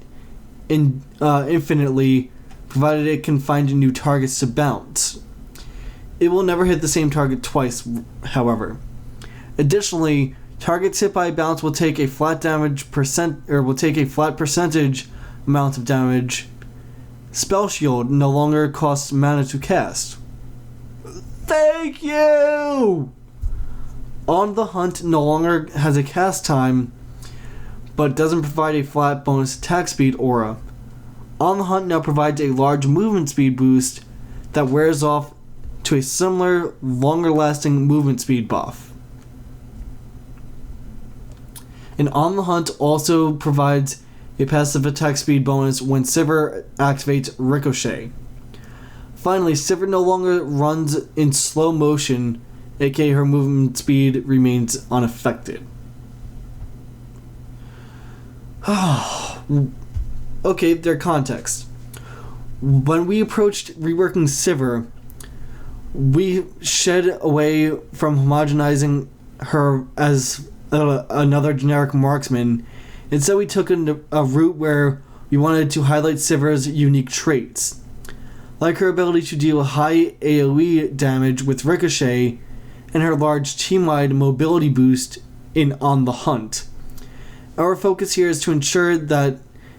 infinitely, provided it can find new targets to bounce. It will never hit the same target twice, however. Additionally, targets hit by a bounce will take a flat percentage amount of damage. Spell Shield no longer costs mana to cast. Thank you! On the Hunt no longer has a cast time, but doesn't provide a flat bonus attack speed aura. On the Hunt now provides a large movement speed boost that wears off to a similar, longer-lasting movement speed buff. And On the Hunt also provides a passive attack speed bonus when Sivir activates Ricochet. Finally, Sivir no longer runs in slow motion, aka her movement speed remains unaffected. Okay, their context. When we approached reworking Sivir, we shed away from homogenizing her as another generic marksman. Instead, we took a route where we wanted to highlight Sivir's unique traits, like her ability to deal high AoE damage with Ricochet and her large team-wide mobility boost in On the Hunt. Our focus here is to ensure that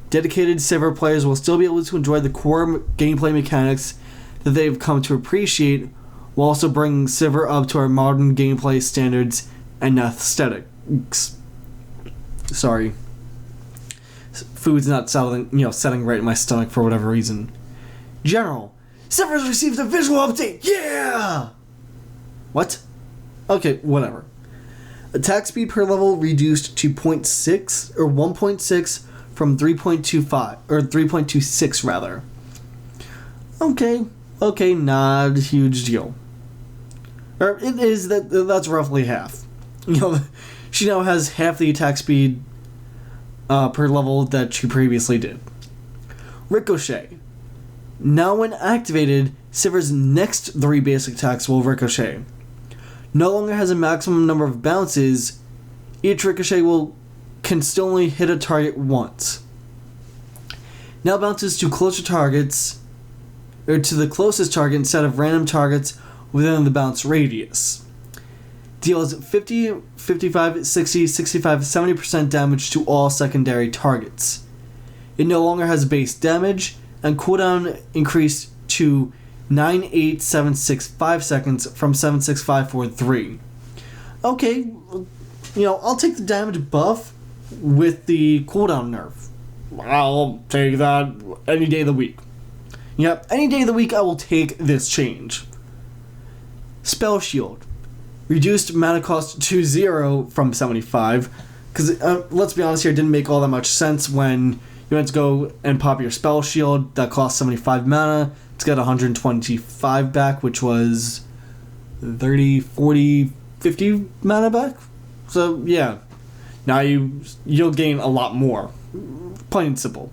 dedicated Sivir players will still be able to enjoy the core gameplay mechanics that they've come to appreciate, while also bringing Sivir up to our modern gameplay standards and aesthetics. Sorry. Food's not setting right in my stomach for whatever reason. General, Sivir's received a visual update! Yeah! What? Okay, whatever. Attack speed per level reduced to 0.6 or 1.6 from 3.25 or 3.26 rather. Okay, not a huge deal. Or it is that's roughly half. She now has half the attack speed per level that she previously did. Ricochet. Now when activated, Sivir's next 3 basic attacks will ricochet. No longer has a maximum number of bounces. Each ricochet can still only hit a target once. Now bounces to closer targets, or to the closest target instead of random targets within the bounce radius. Deals 50, 55, 60, 65, 70% damage to all secondary targets. It no longer has base damage, and cooldown increased to 98765 seconds from 76543. Okay, I'll take the damage buff with the cooldown nerf. I'll take that any day of the week. Yep, any day of the week I will take this change. Spell Shield. Reduced mana cost to 0 from 75. Because, let's be honest here, it didn't make all that much sense when you had to go and pop your Spell Shield that cost 75 mana to get 125 back, which was 30, 40, 50 mana back. So, yeah. Now you'll gain a lot more. Plain and simple.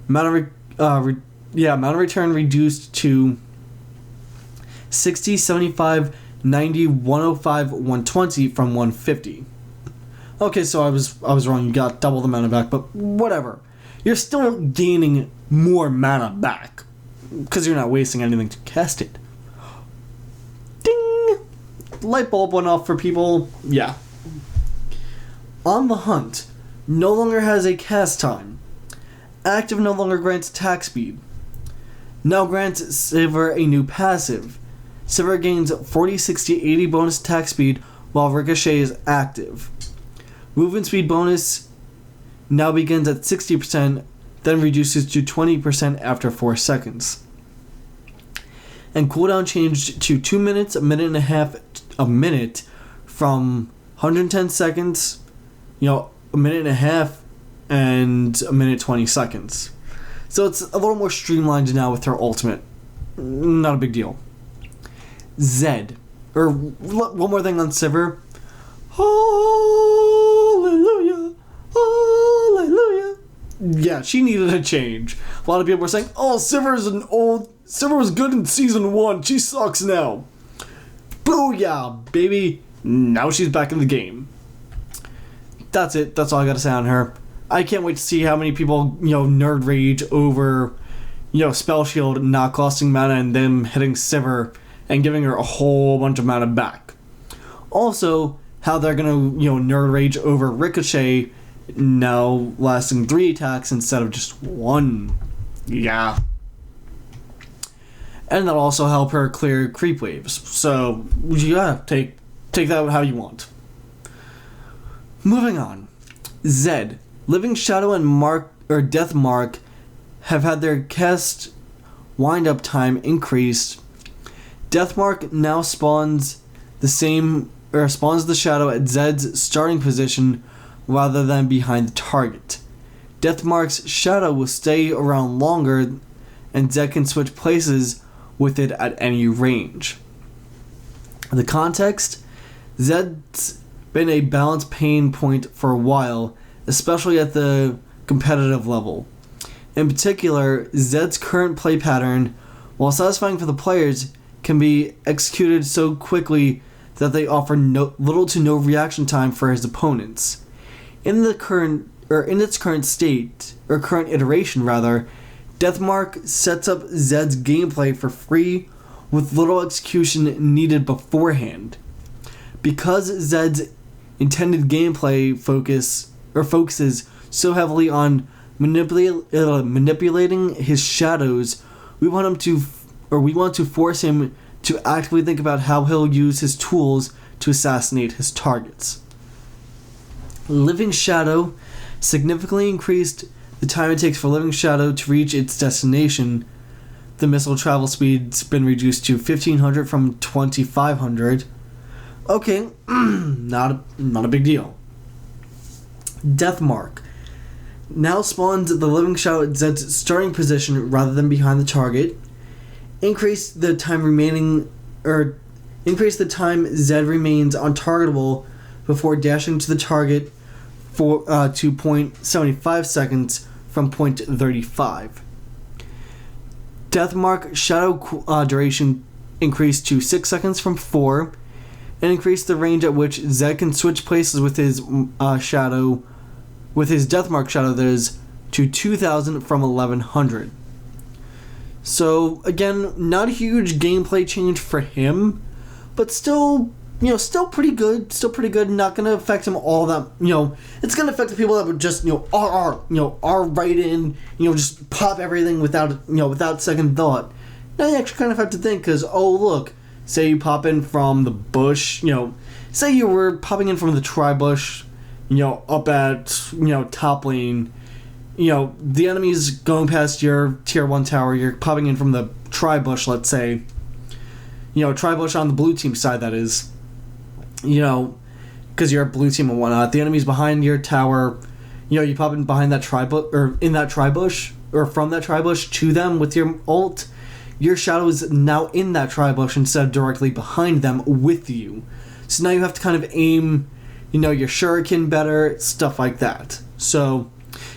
Mana return reduced to 60, 75, 90, 105, 120 from 150. Okay, so I was wrong. You got double the mana back, but whatever. You're still gaining more mana back because you're not wasting anything to cast it. Ding! Light bulb went off for people. Yeah. On the Hunt no longer has a cast time. Active no longer grants attack speed. Now grants Sivir a new passive. Sivir gains 40, 60, 80 bonus attack speed while Ricochet is active. Movement speed bonus now begins at 60%, then reduces to 20% after 4 seconds. And cooldown changed to 2 minutes, a minute and a half, a minute, from 110 seconds, a minute and a half, and a minute 20 seconds. So it's a little more streamlined now with her ultimate. Not a big deal. Zed. Or one more thing on Sivir. Hallelujah. Hallelujah. Yeah, she needed a change. A lot of people were saying, Sivir was good in Season 1. She sucks now. Booyah, baby. Now she's back in the game. That's it. That's all I gotta say on her. I can't wait to see how many people, nerd rage over, Spell Shield not costing mana and them hitting Sivir and giving her a whole bunch of mana back. Also, how they're gonna, nerd rage over Ricochet now lasting 3 attacks instead of just 1. Yeah. And that'll also help her clear creep waves. So, yeah, take that how you want. Moving on. Zed. Living Shadow and Death Mark have had their cast wind-up time increased. Death Mark now spawns the shadow at Zed's starting position rather than behind the target. Death Mark's shadow will stay around longer, and Zed can switch places with it at any range. The context: Zed's been a balance pain point for a while, especially at the competitive level. In particular, Zed's current play pattern, while satisfying for the players, can be executed so quickly that they offer little to no reaction time for his opponents. In its current iteration, Deathmark sets up Zed's gameplay for free with little execution needed beforehand. Because Zed's intended gameplay focuses so heavily on manipulating his shadows, we want to force him to actively think about how he'll use his tools to assassinate his targets. Living Shadow significantly increased the time it takes for Living Shadow to reach its destination. The missile travel speed's been reduced to 1500 from 2500. Okay, not a big deal. Deathmark now spawns the Living Shadow at Zed's starting position rather than behind the target. Increase the time Zed remains untargetable before dashing to the target to 0.75 seconds from 0.35. Deathmark shadow deration increased to 6 seconds from 4, and increased the range at which Zed can switch places with his Deathmark shadow, that is, to 2,000 from 1,100. So again, not a huge gameplay change for him, but still pretty good. Still pretty good. Not gonna affect him all that. It's gonna affect the people that would just R right in. Just pop everything without second thought. Now you actually kind of have to think, because look, say you pop in from the bush. Say you were popping in from the tri-bush. Up at top lane. The enemy's going past your tier 1 tower, you're popping in from the tri-bush, let's say. Tri-bush on the blue team side, that is. Because you're a blue team and whatnot. The enemy's behind your tower. You pop in behind that tri-bush, or in that tri-bush, or from that tri-bush to them with your ult. Your shadow is now in that tri-bush instead of directly behind them with you. So now you have to kind of aim, your shuriken better, stuff like that. So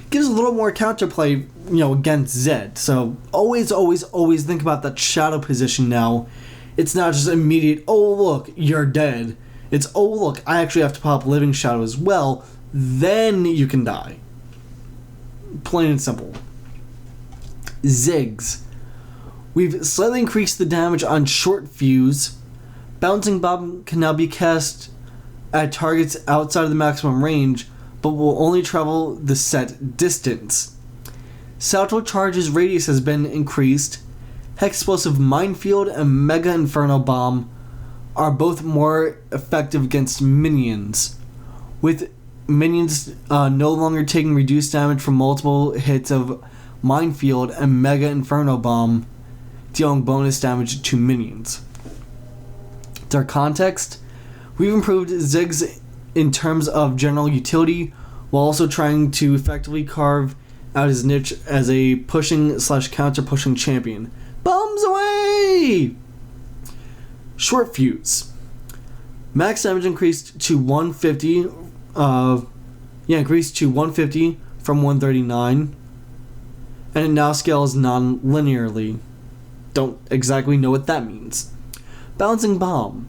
gives a little more counterplay, against Zed. So always think about that shadow position now. It's not just immediate, look, you're dead. It's, look, I actually have to pop Living Shadow as well. Then you can die. Plain and simple. Ziggs. We've slightly increased the damage on short fuse. Bouncing Bomb can now be cast at targets outside of the maximum range, but will only travel the set distance. Satchel Charge's radius has been increased. Hexplosive Minefield and Mega Inferno Bomb are both more effective against minions. With minions no longer taking reduced damage from multiple hits of Minefield and Mega Inferno Bomb, dealing bonus damage to minions. Their context: we've improved Ziggs in terms of general utility, while also trying to effectively carve out his niche as a pushing/counter-pushing champion. Bombs away! Short Fuse. Max damage increased to 150. Increased to 150 from 139, and it now scales non-linearly. Don't exactly know what that means. Bouncing Bomb.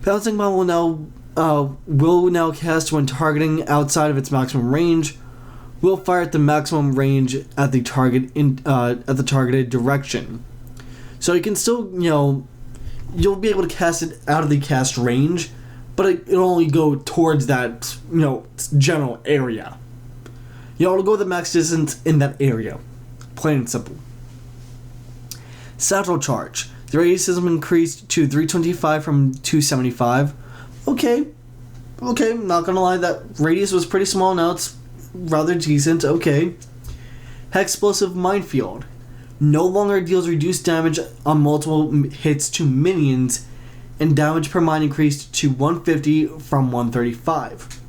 Bouncing Bomb will now cast when targeting outside of its maximum range. Will fire at the maximum range at the targeted direction. So you can still, you'll be able to cast it out of the cast range, but it'll only go towards that, general area. It'll go the max distance in that area. Plain and simple. Satchel Charge. The radius has been increased to 325 from 275. Okay, not gonna lie, that radius was pretty small, now it's rather decent, okay. Hexplosive Minefield. No longer deals reduced damage on multiple hits to minions, and damage per mine increased to 150 from 135.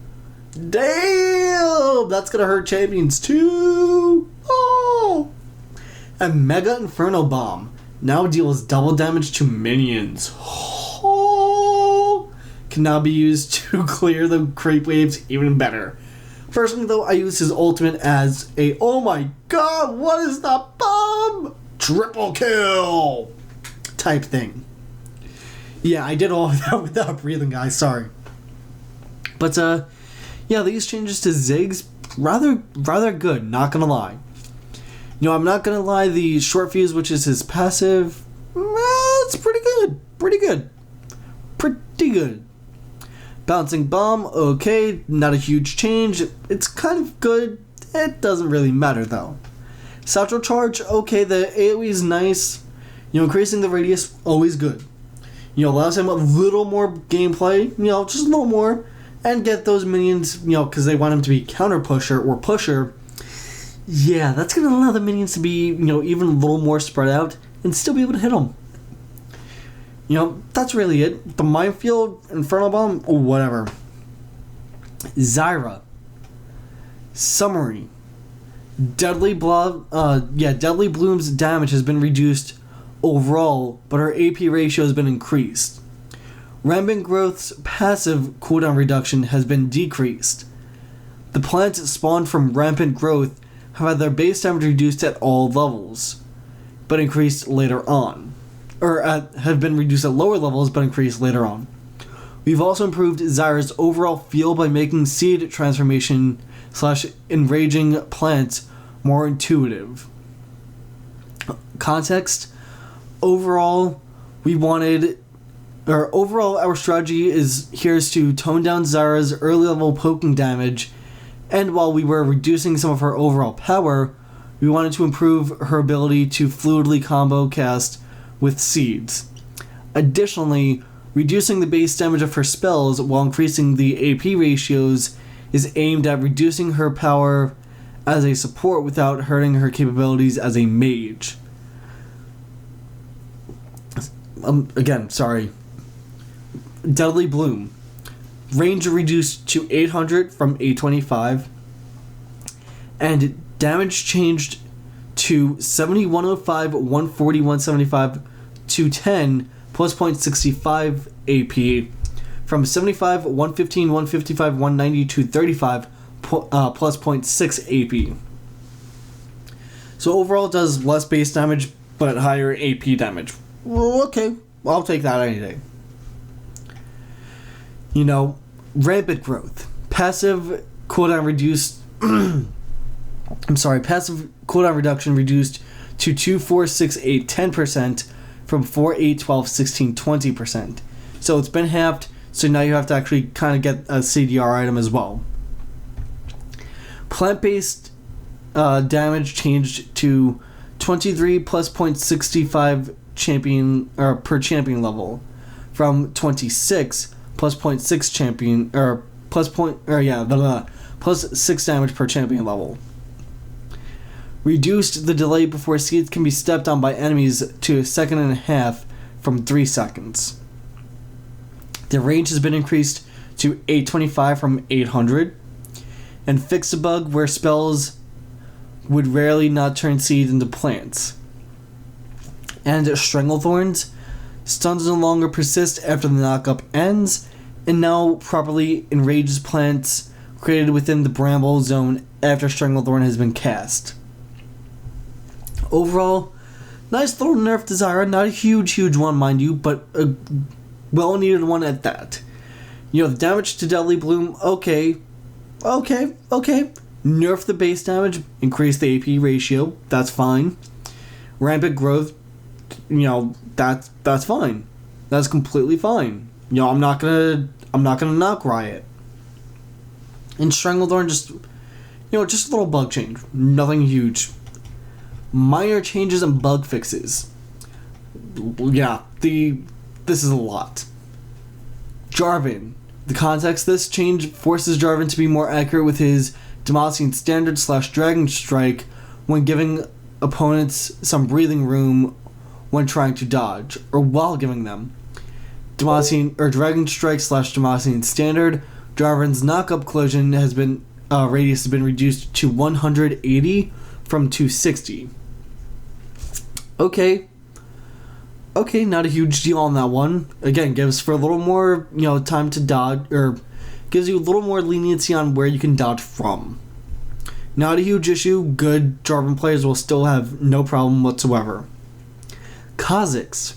Damn! That's gonna hurt champions too! Oh! And Mega Inferno Bomb now deals double damage to minions. Oh! Can now be used to clear the creep waves even better. Personally though, I use his ultimate as a, oh my god, what is that bomb? Triple kill! Type thing. Yeah, I did all of that without breathing, guys, sorry. But, these changes to Ziggs, rather good, not gonna lie. I'm not gonna lie, the Short Fuse, which is his passive, it's pretty good. Bouncing Bomb, okay, not a huge change, it's kind of good, it doesn't really matter though. Satchel Charge, okay, the AoE is nice, increasing the radius, always good. Allows him a little more gameplay, just a little more, and get those minions, because they want him to be counter pusher or pusher. Yeah, that's going to allow the minions to be, even a little more spread out and still be able to hit them. That's really it. The Minefield, Inferno Bomb, whatever. Zyra. Summary. Deadly Bloom's damage has been reduced overall, but her AP ratio has been increased. Rampant Growth's passive cooldown reduction has been decreased. The plants spawned from Rampant Growth have had their base damage reduced at all levels, but increased later on. Have been reduced at lower levels, but increased later on. We've also improved Zyra's overall feel by making seed transformation / enraging plants more intuitive. Context: Overall, our strategy is to tone down Zyra's early level poking damage, and while we were reducing some of her overall power, we wanted to improve her ability to fluidly combo cast with seeds. Additionally, reducing the base damage of her spells while increasing the AP ratios is aimed at reducing her power as a support without hurting her capabilities as a mage. Again, sorry. Deadly Bloom. Range reduced to 800 from 825. And damage changed to 70, 105, 140, 175, 210, plus 0.65 AP. From 75, 115, 155, 190, 235, plus 0.6 AP. So overall it does less base damage, but higher AP damage. Well, okay, I'll take that any day. Rampant Growth. Passive cooldown reduced... passive cooldown reduction reduced to 2, 4, 6, 8, 10% from 4, 8, 12, 16, 20%. So it's been halved, so now you have to actually kind of get a CDR item as well. Plant-based damage changed to 23 plus 0.65 per champion level from 26 plus 0.6 plus 6 damage per champion level. Reduced the delay before seeds can be stepped on by enemies to 1.5 seconds from 3 seconds. The range has been increased to 825 from 800. And fixed a bug where spells would rarely not turn seeds into plants. And Stranglethorns. Stuns no longer persist after the knockup ends, and now properly enrages plants created within the bramble zone after Stranglethorn has been cast. Overall, nice little nerf to Zyra. Not a huge one, mind you, but a well-needed one at that. The damage to Deadly Bloom, okay. Nerf the base damage, increase the AP ratio, that's fine. Rampant growth, that's fine. That's completely fine. I'm not gonna knock Riot. And Stranglethorn just a little bug change. Nothing huge. Minor changes and bug fixes. This is a lot. Jarvan. The context, this change forces Jarvan to be more accurate with his Demacian Standard / Dragon Strike when giving opponents some breathing room when trying to dodge, or while giving them. Dragon Strike / Demacian Standard, Jarvan's knock-up collision has been radius has been reduced to 180 from 260. Okay, not a huge deal on that one. Again, gives for a little more, time to dodge, or gives you a little more leniency on where you can dodge from. Not a huge issue. Good Jarvan players will still have no problem whatsoever. Kha'Zix.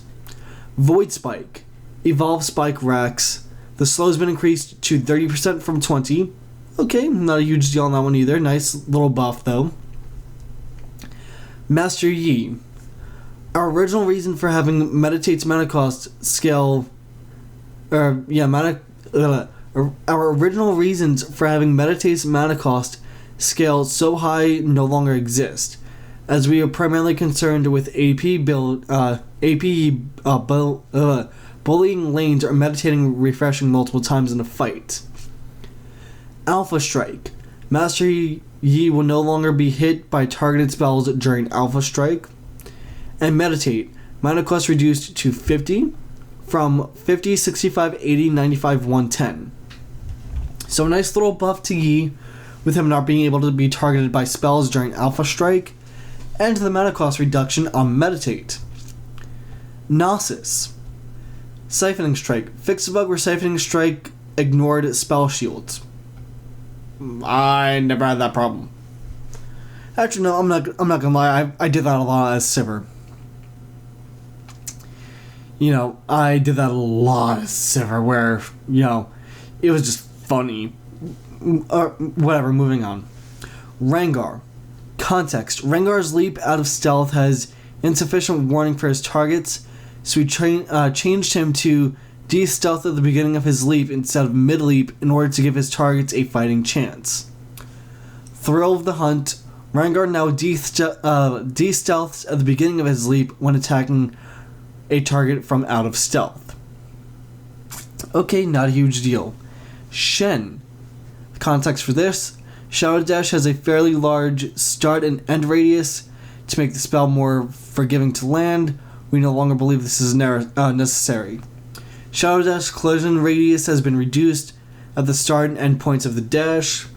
Void Spike. Evolve Spike Rex. The slow has been increased to 30% from 20. Okay, not a huge deal on that one either. Nice little buff, though. Master Yi. Our original reason for having Meditate's mana cost scale... Our original reasons for having Meditate's mana cost scale so high no longer exist, as we are primarily concerned with bullying lanes or meditating refreshing multiple times in a fight. Alpha Strike. Master Yi will no longer be hit by targeted spells during Alpha Strike. And Meditate. Mana cost reduced to 50 from 50, 65, 80, 95, 110. So a nice little buff to Yi with him not being able to be targeted by spells during Alpha Strike, and the mana cost reduction on Meditate. Gnosis. Siphoning Strike. Fix a bug where Siphoning Strike ignored spell shields. I never had that problem. Actually, no, I'm not gonna lie. I did that a lot as Sivir. I did that a lot as Sivir, where it was just funny. Whatever. Moving on. Rengar. Context. Rengar's leap out of stealth has insufficient warning for his targets, so we changed him to de-stealth at the beginning of his leap instead of mid-leap in order to give his targets a fighting chance. Thrill of the Hunt. Rengar now de-stealths at the beginning of his leap when attacking a target from out of stealth. Okay, not a huge deal. Shen. Context for this. Shadow Dash has a fairly large start and end radius. To make the spell more forgiving to land, we no longer believe this is necessary. Shadow Dash collision radius has been reduced at the start and end points of the dash.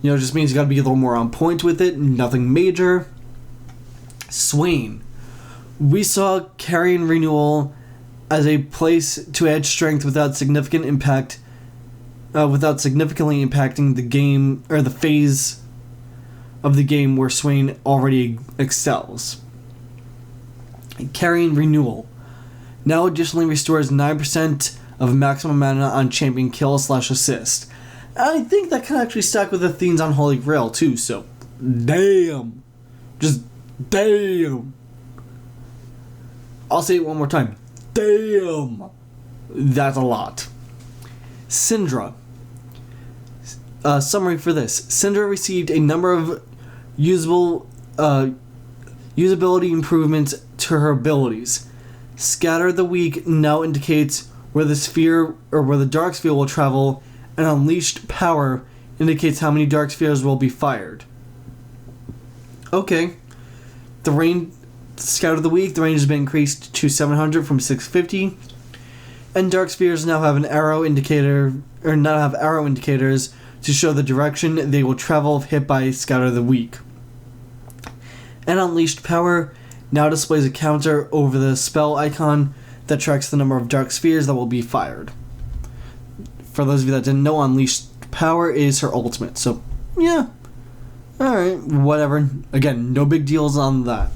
It just means you gotta be a little more on point with it. Nothing major. Swain. We saw Carrion Renewal as a place to add strength without significantly impacting the game or the phase of the game where Swain already excels. Carrion Renewal now additionally restores 9% of maximum mana on champion kill / assist. I think that can actually stack with Athene's Unholy Grail too, so damn. Just damn. I'll say it one more time. Damn. That's a lot. Syndra. Summary for this. Syndra received a number of usability improvements to her abilities. Scatter the Weak now indicates where the sphere or where the dark sphere will travel and unleashed power indicates how many dark spheres will be fired. Okay. Scout of the week, the range has been increased to 700 from 650. And dark spheres now have arrow indicators to show the direction they will travel if hit by Scout of the Week. And Unleashed Power now displays a counter over the spell icon that tracks the number of dark spheres that will be fired. For those of you that didn't know, Unleashed Power is her ultimate, so yeah. Alright, whatever. Again, no big deals on that.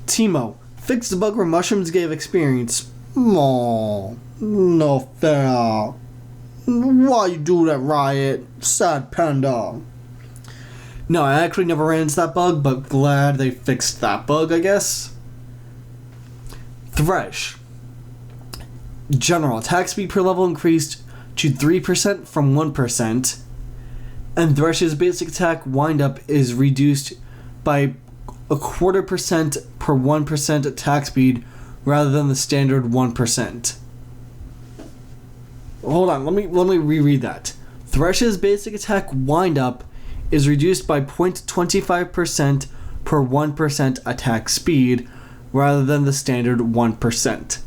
Teemo, fixed the bug where mushrooms gave experience. Aww, no fair. Why you do that, Riot? Sad panda. No, I actually never ran into that bug, but glad they fixed that bug, I guess. Thresh. General attack speed per level increased to 3% from 1%, and Thresh's basic attack windup is reduced by 0.25% per 1% attack speed rather than the standard 1%. Hold on, let me reread that. Thresh's basic attack windup is reduced by 0.25% per 1% attack speed rather than the standard 1%.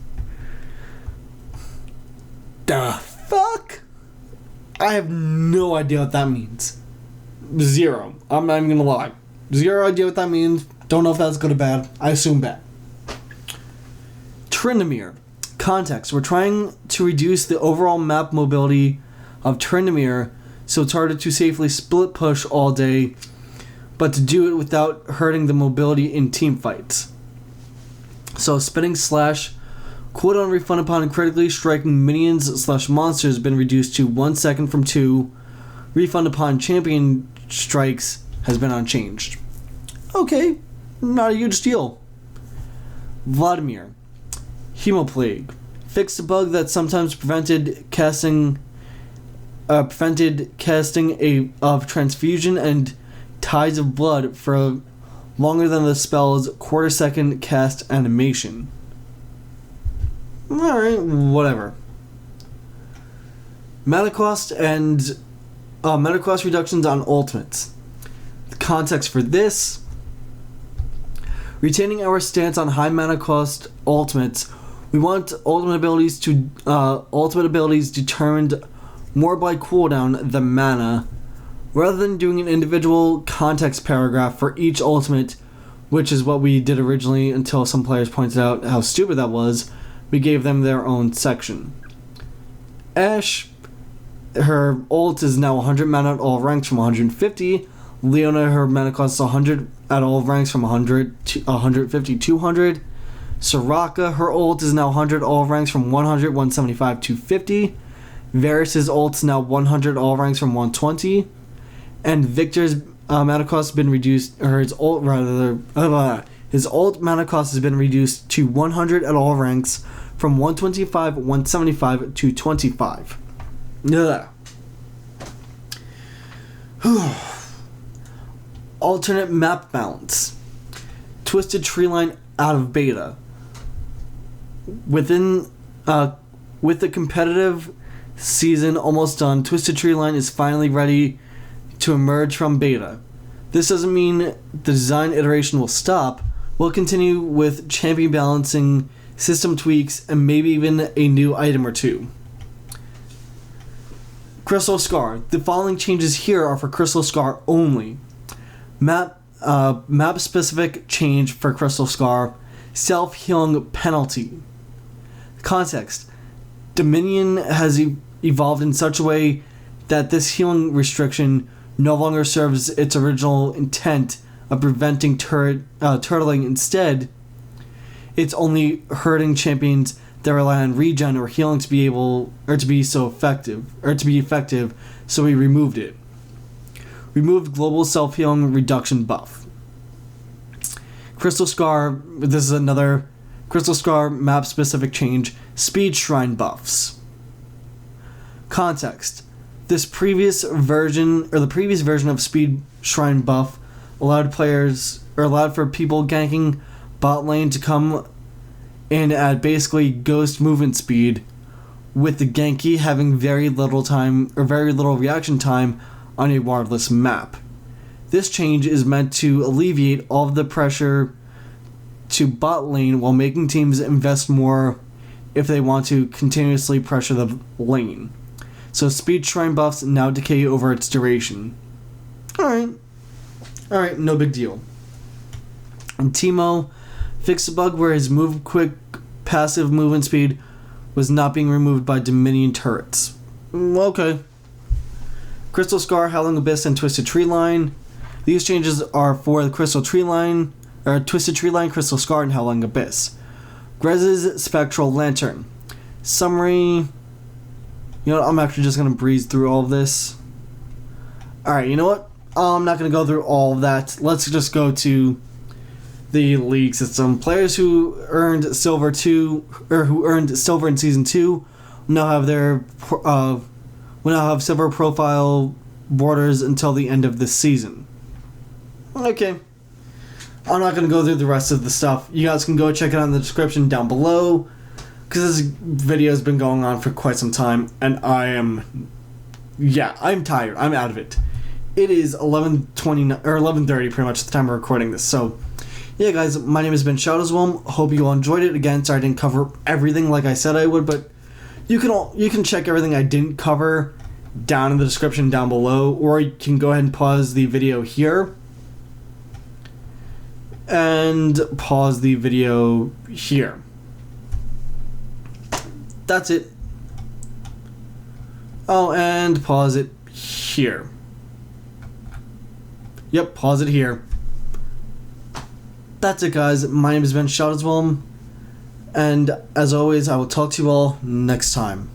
The fuck? I have no idea what that means. Zero. I'm not even gonna lie. Zero idea what that means. Don't know if that's good or bad. I assume bad. Tryndamere. Context. We're trying to reduce the overall map mobility of Tryndamere so it's harder to safely split push all day, but to do it without hurting the mobility in team fights. So spinning slash cooldown refund upon critically striking minions / monsters has been reduced to 1 second from 2. Refund upon champion strikes has been unchanged. Okay, not a huge deal. Vladimir. Hemoplague. Fixed a bug that sometimes prevented casting of transfusion and tides of blood for longer than the spell's quarter-second cast animation. Alright, whatever. Mana cost and mana cost reductions on ultimates. The context for this: retaining our stance on high mana cost ultimates, we want ultimate abilities determined more by cooldown than mana, rather than doing an individual context paragraph for each ultimate, which is what we did originally until some players pointed out how stupid that was. We gave them their own section. Ashe, her ult is now 100 mana at all ranks from 150. Leona, her mana cost is 100 at all ranks from 100 to 150, 200. Soraka, her ult is now 100 all ranks from 100, 175, 250. Varus' ult is now 100 all ranks from 120. And Victor's mana cost has been reduced, or his ult mana cost has been reduced to 100 at all ranks from 125, 175, to 25. Yeah. Alternate map balance. Twisted Treeline out of beta. With the competitive season almost done, Twisted Treeline is finally ready to emerge from beta. This doesn't mean the design iteration will stop. We'll continue with champion balancing, system tweaks, and maybe even a new item or two. Crystal Scar. The following changes here are for Crystal Scar only. Map specific change for Crystal Scar. Self-healing penalty. Context. Dominion has evolved in such a way that this healing restriction no longer serves its original intent of preventing turtling. Instead, it's only hurting champions that rely on regen or healing to be effective, so we removed it. Removed global self-healing reduction buff. Crystal Scar, this is another Crystal Scar map specific change. Speed Shrine buffs. Context. The previous version of Speed Shrine buff allowed for people ganking bot lane to come in at basically ghost movement speed, with the Genki having very little time or very little reaction time on a wireless map. This change is meant to alleviate all of the pressure to bot lane while making teams invest more if they want to continuously pressure the lane. So speed shrine buffs now decay over its duration. Alright, no big deal. And Teemo fixed a bug where his move quick passive movement speed was not being removed by Dominion turrets. Okay. Crystal Scar, Howling Abyss, and Twisted Tree Line. These changes are for the Crystal Tree Line, or Twisted Tree Line, Crystal Scar, and Howling Abyss. Grez's Spectral Lantern. Summary. You know what, I'm actually just going to breeze through all of this. Alright, you know what? I'm not going to go through all of that. Let's just go to the league system. Players who earned Silver 2, or who earned Silver in Season 2, now have their will now have Silver profile borders until the end of this season. Okay. I'm not going to go through the rest of the stuff. You guys can go check it out in the description down below, because this video has been going on for quite some time, and I'm tired. I'm out of it. It is 11:29 or 11:30 pretty much at the time of recording this. So, yeah, guys, my name has been Shadowswolm. Hope you all enjoyed it. Again, sorry I didn't cover everything like I said I would, but you can check everything I didn't cover down in the description down below, or you can go ahead and pause the video here and pause the video here. That's it. Oh, and pause it here. Yep, pause it here. That's it, guys. My name has been Shadowswolm, and as always, I will talk to you all next time.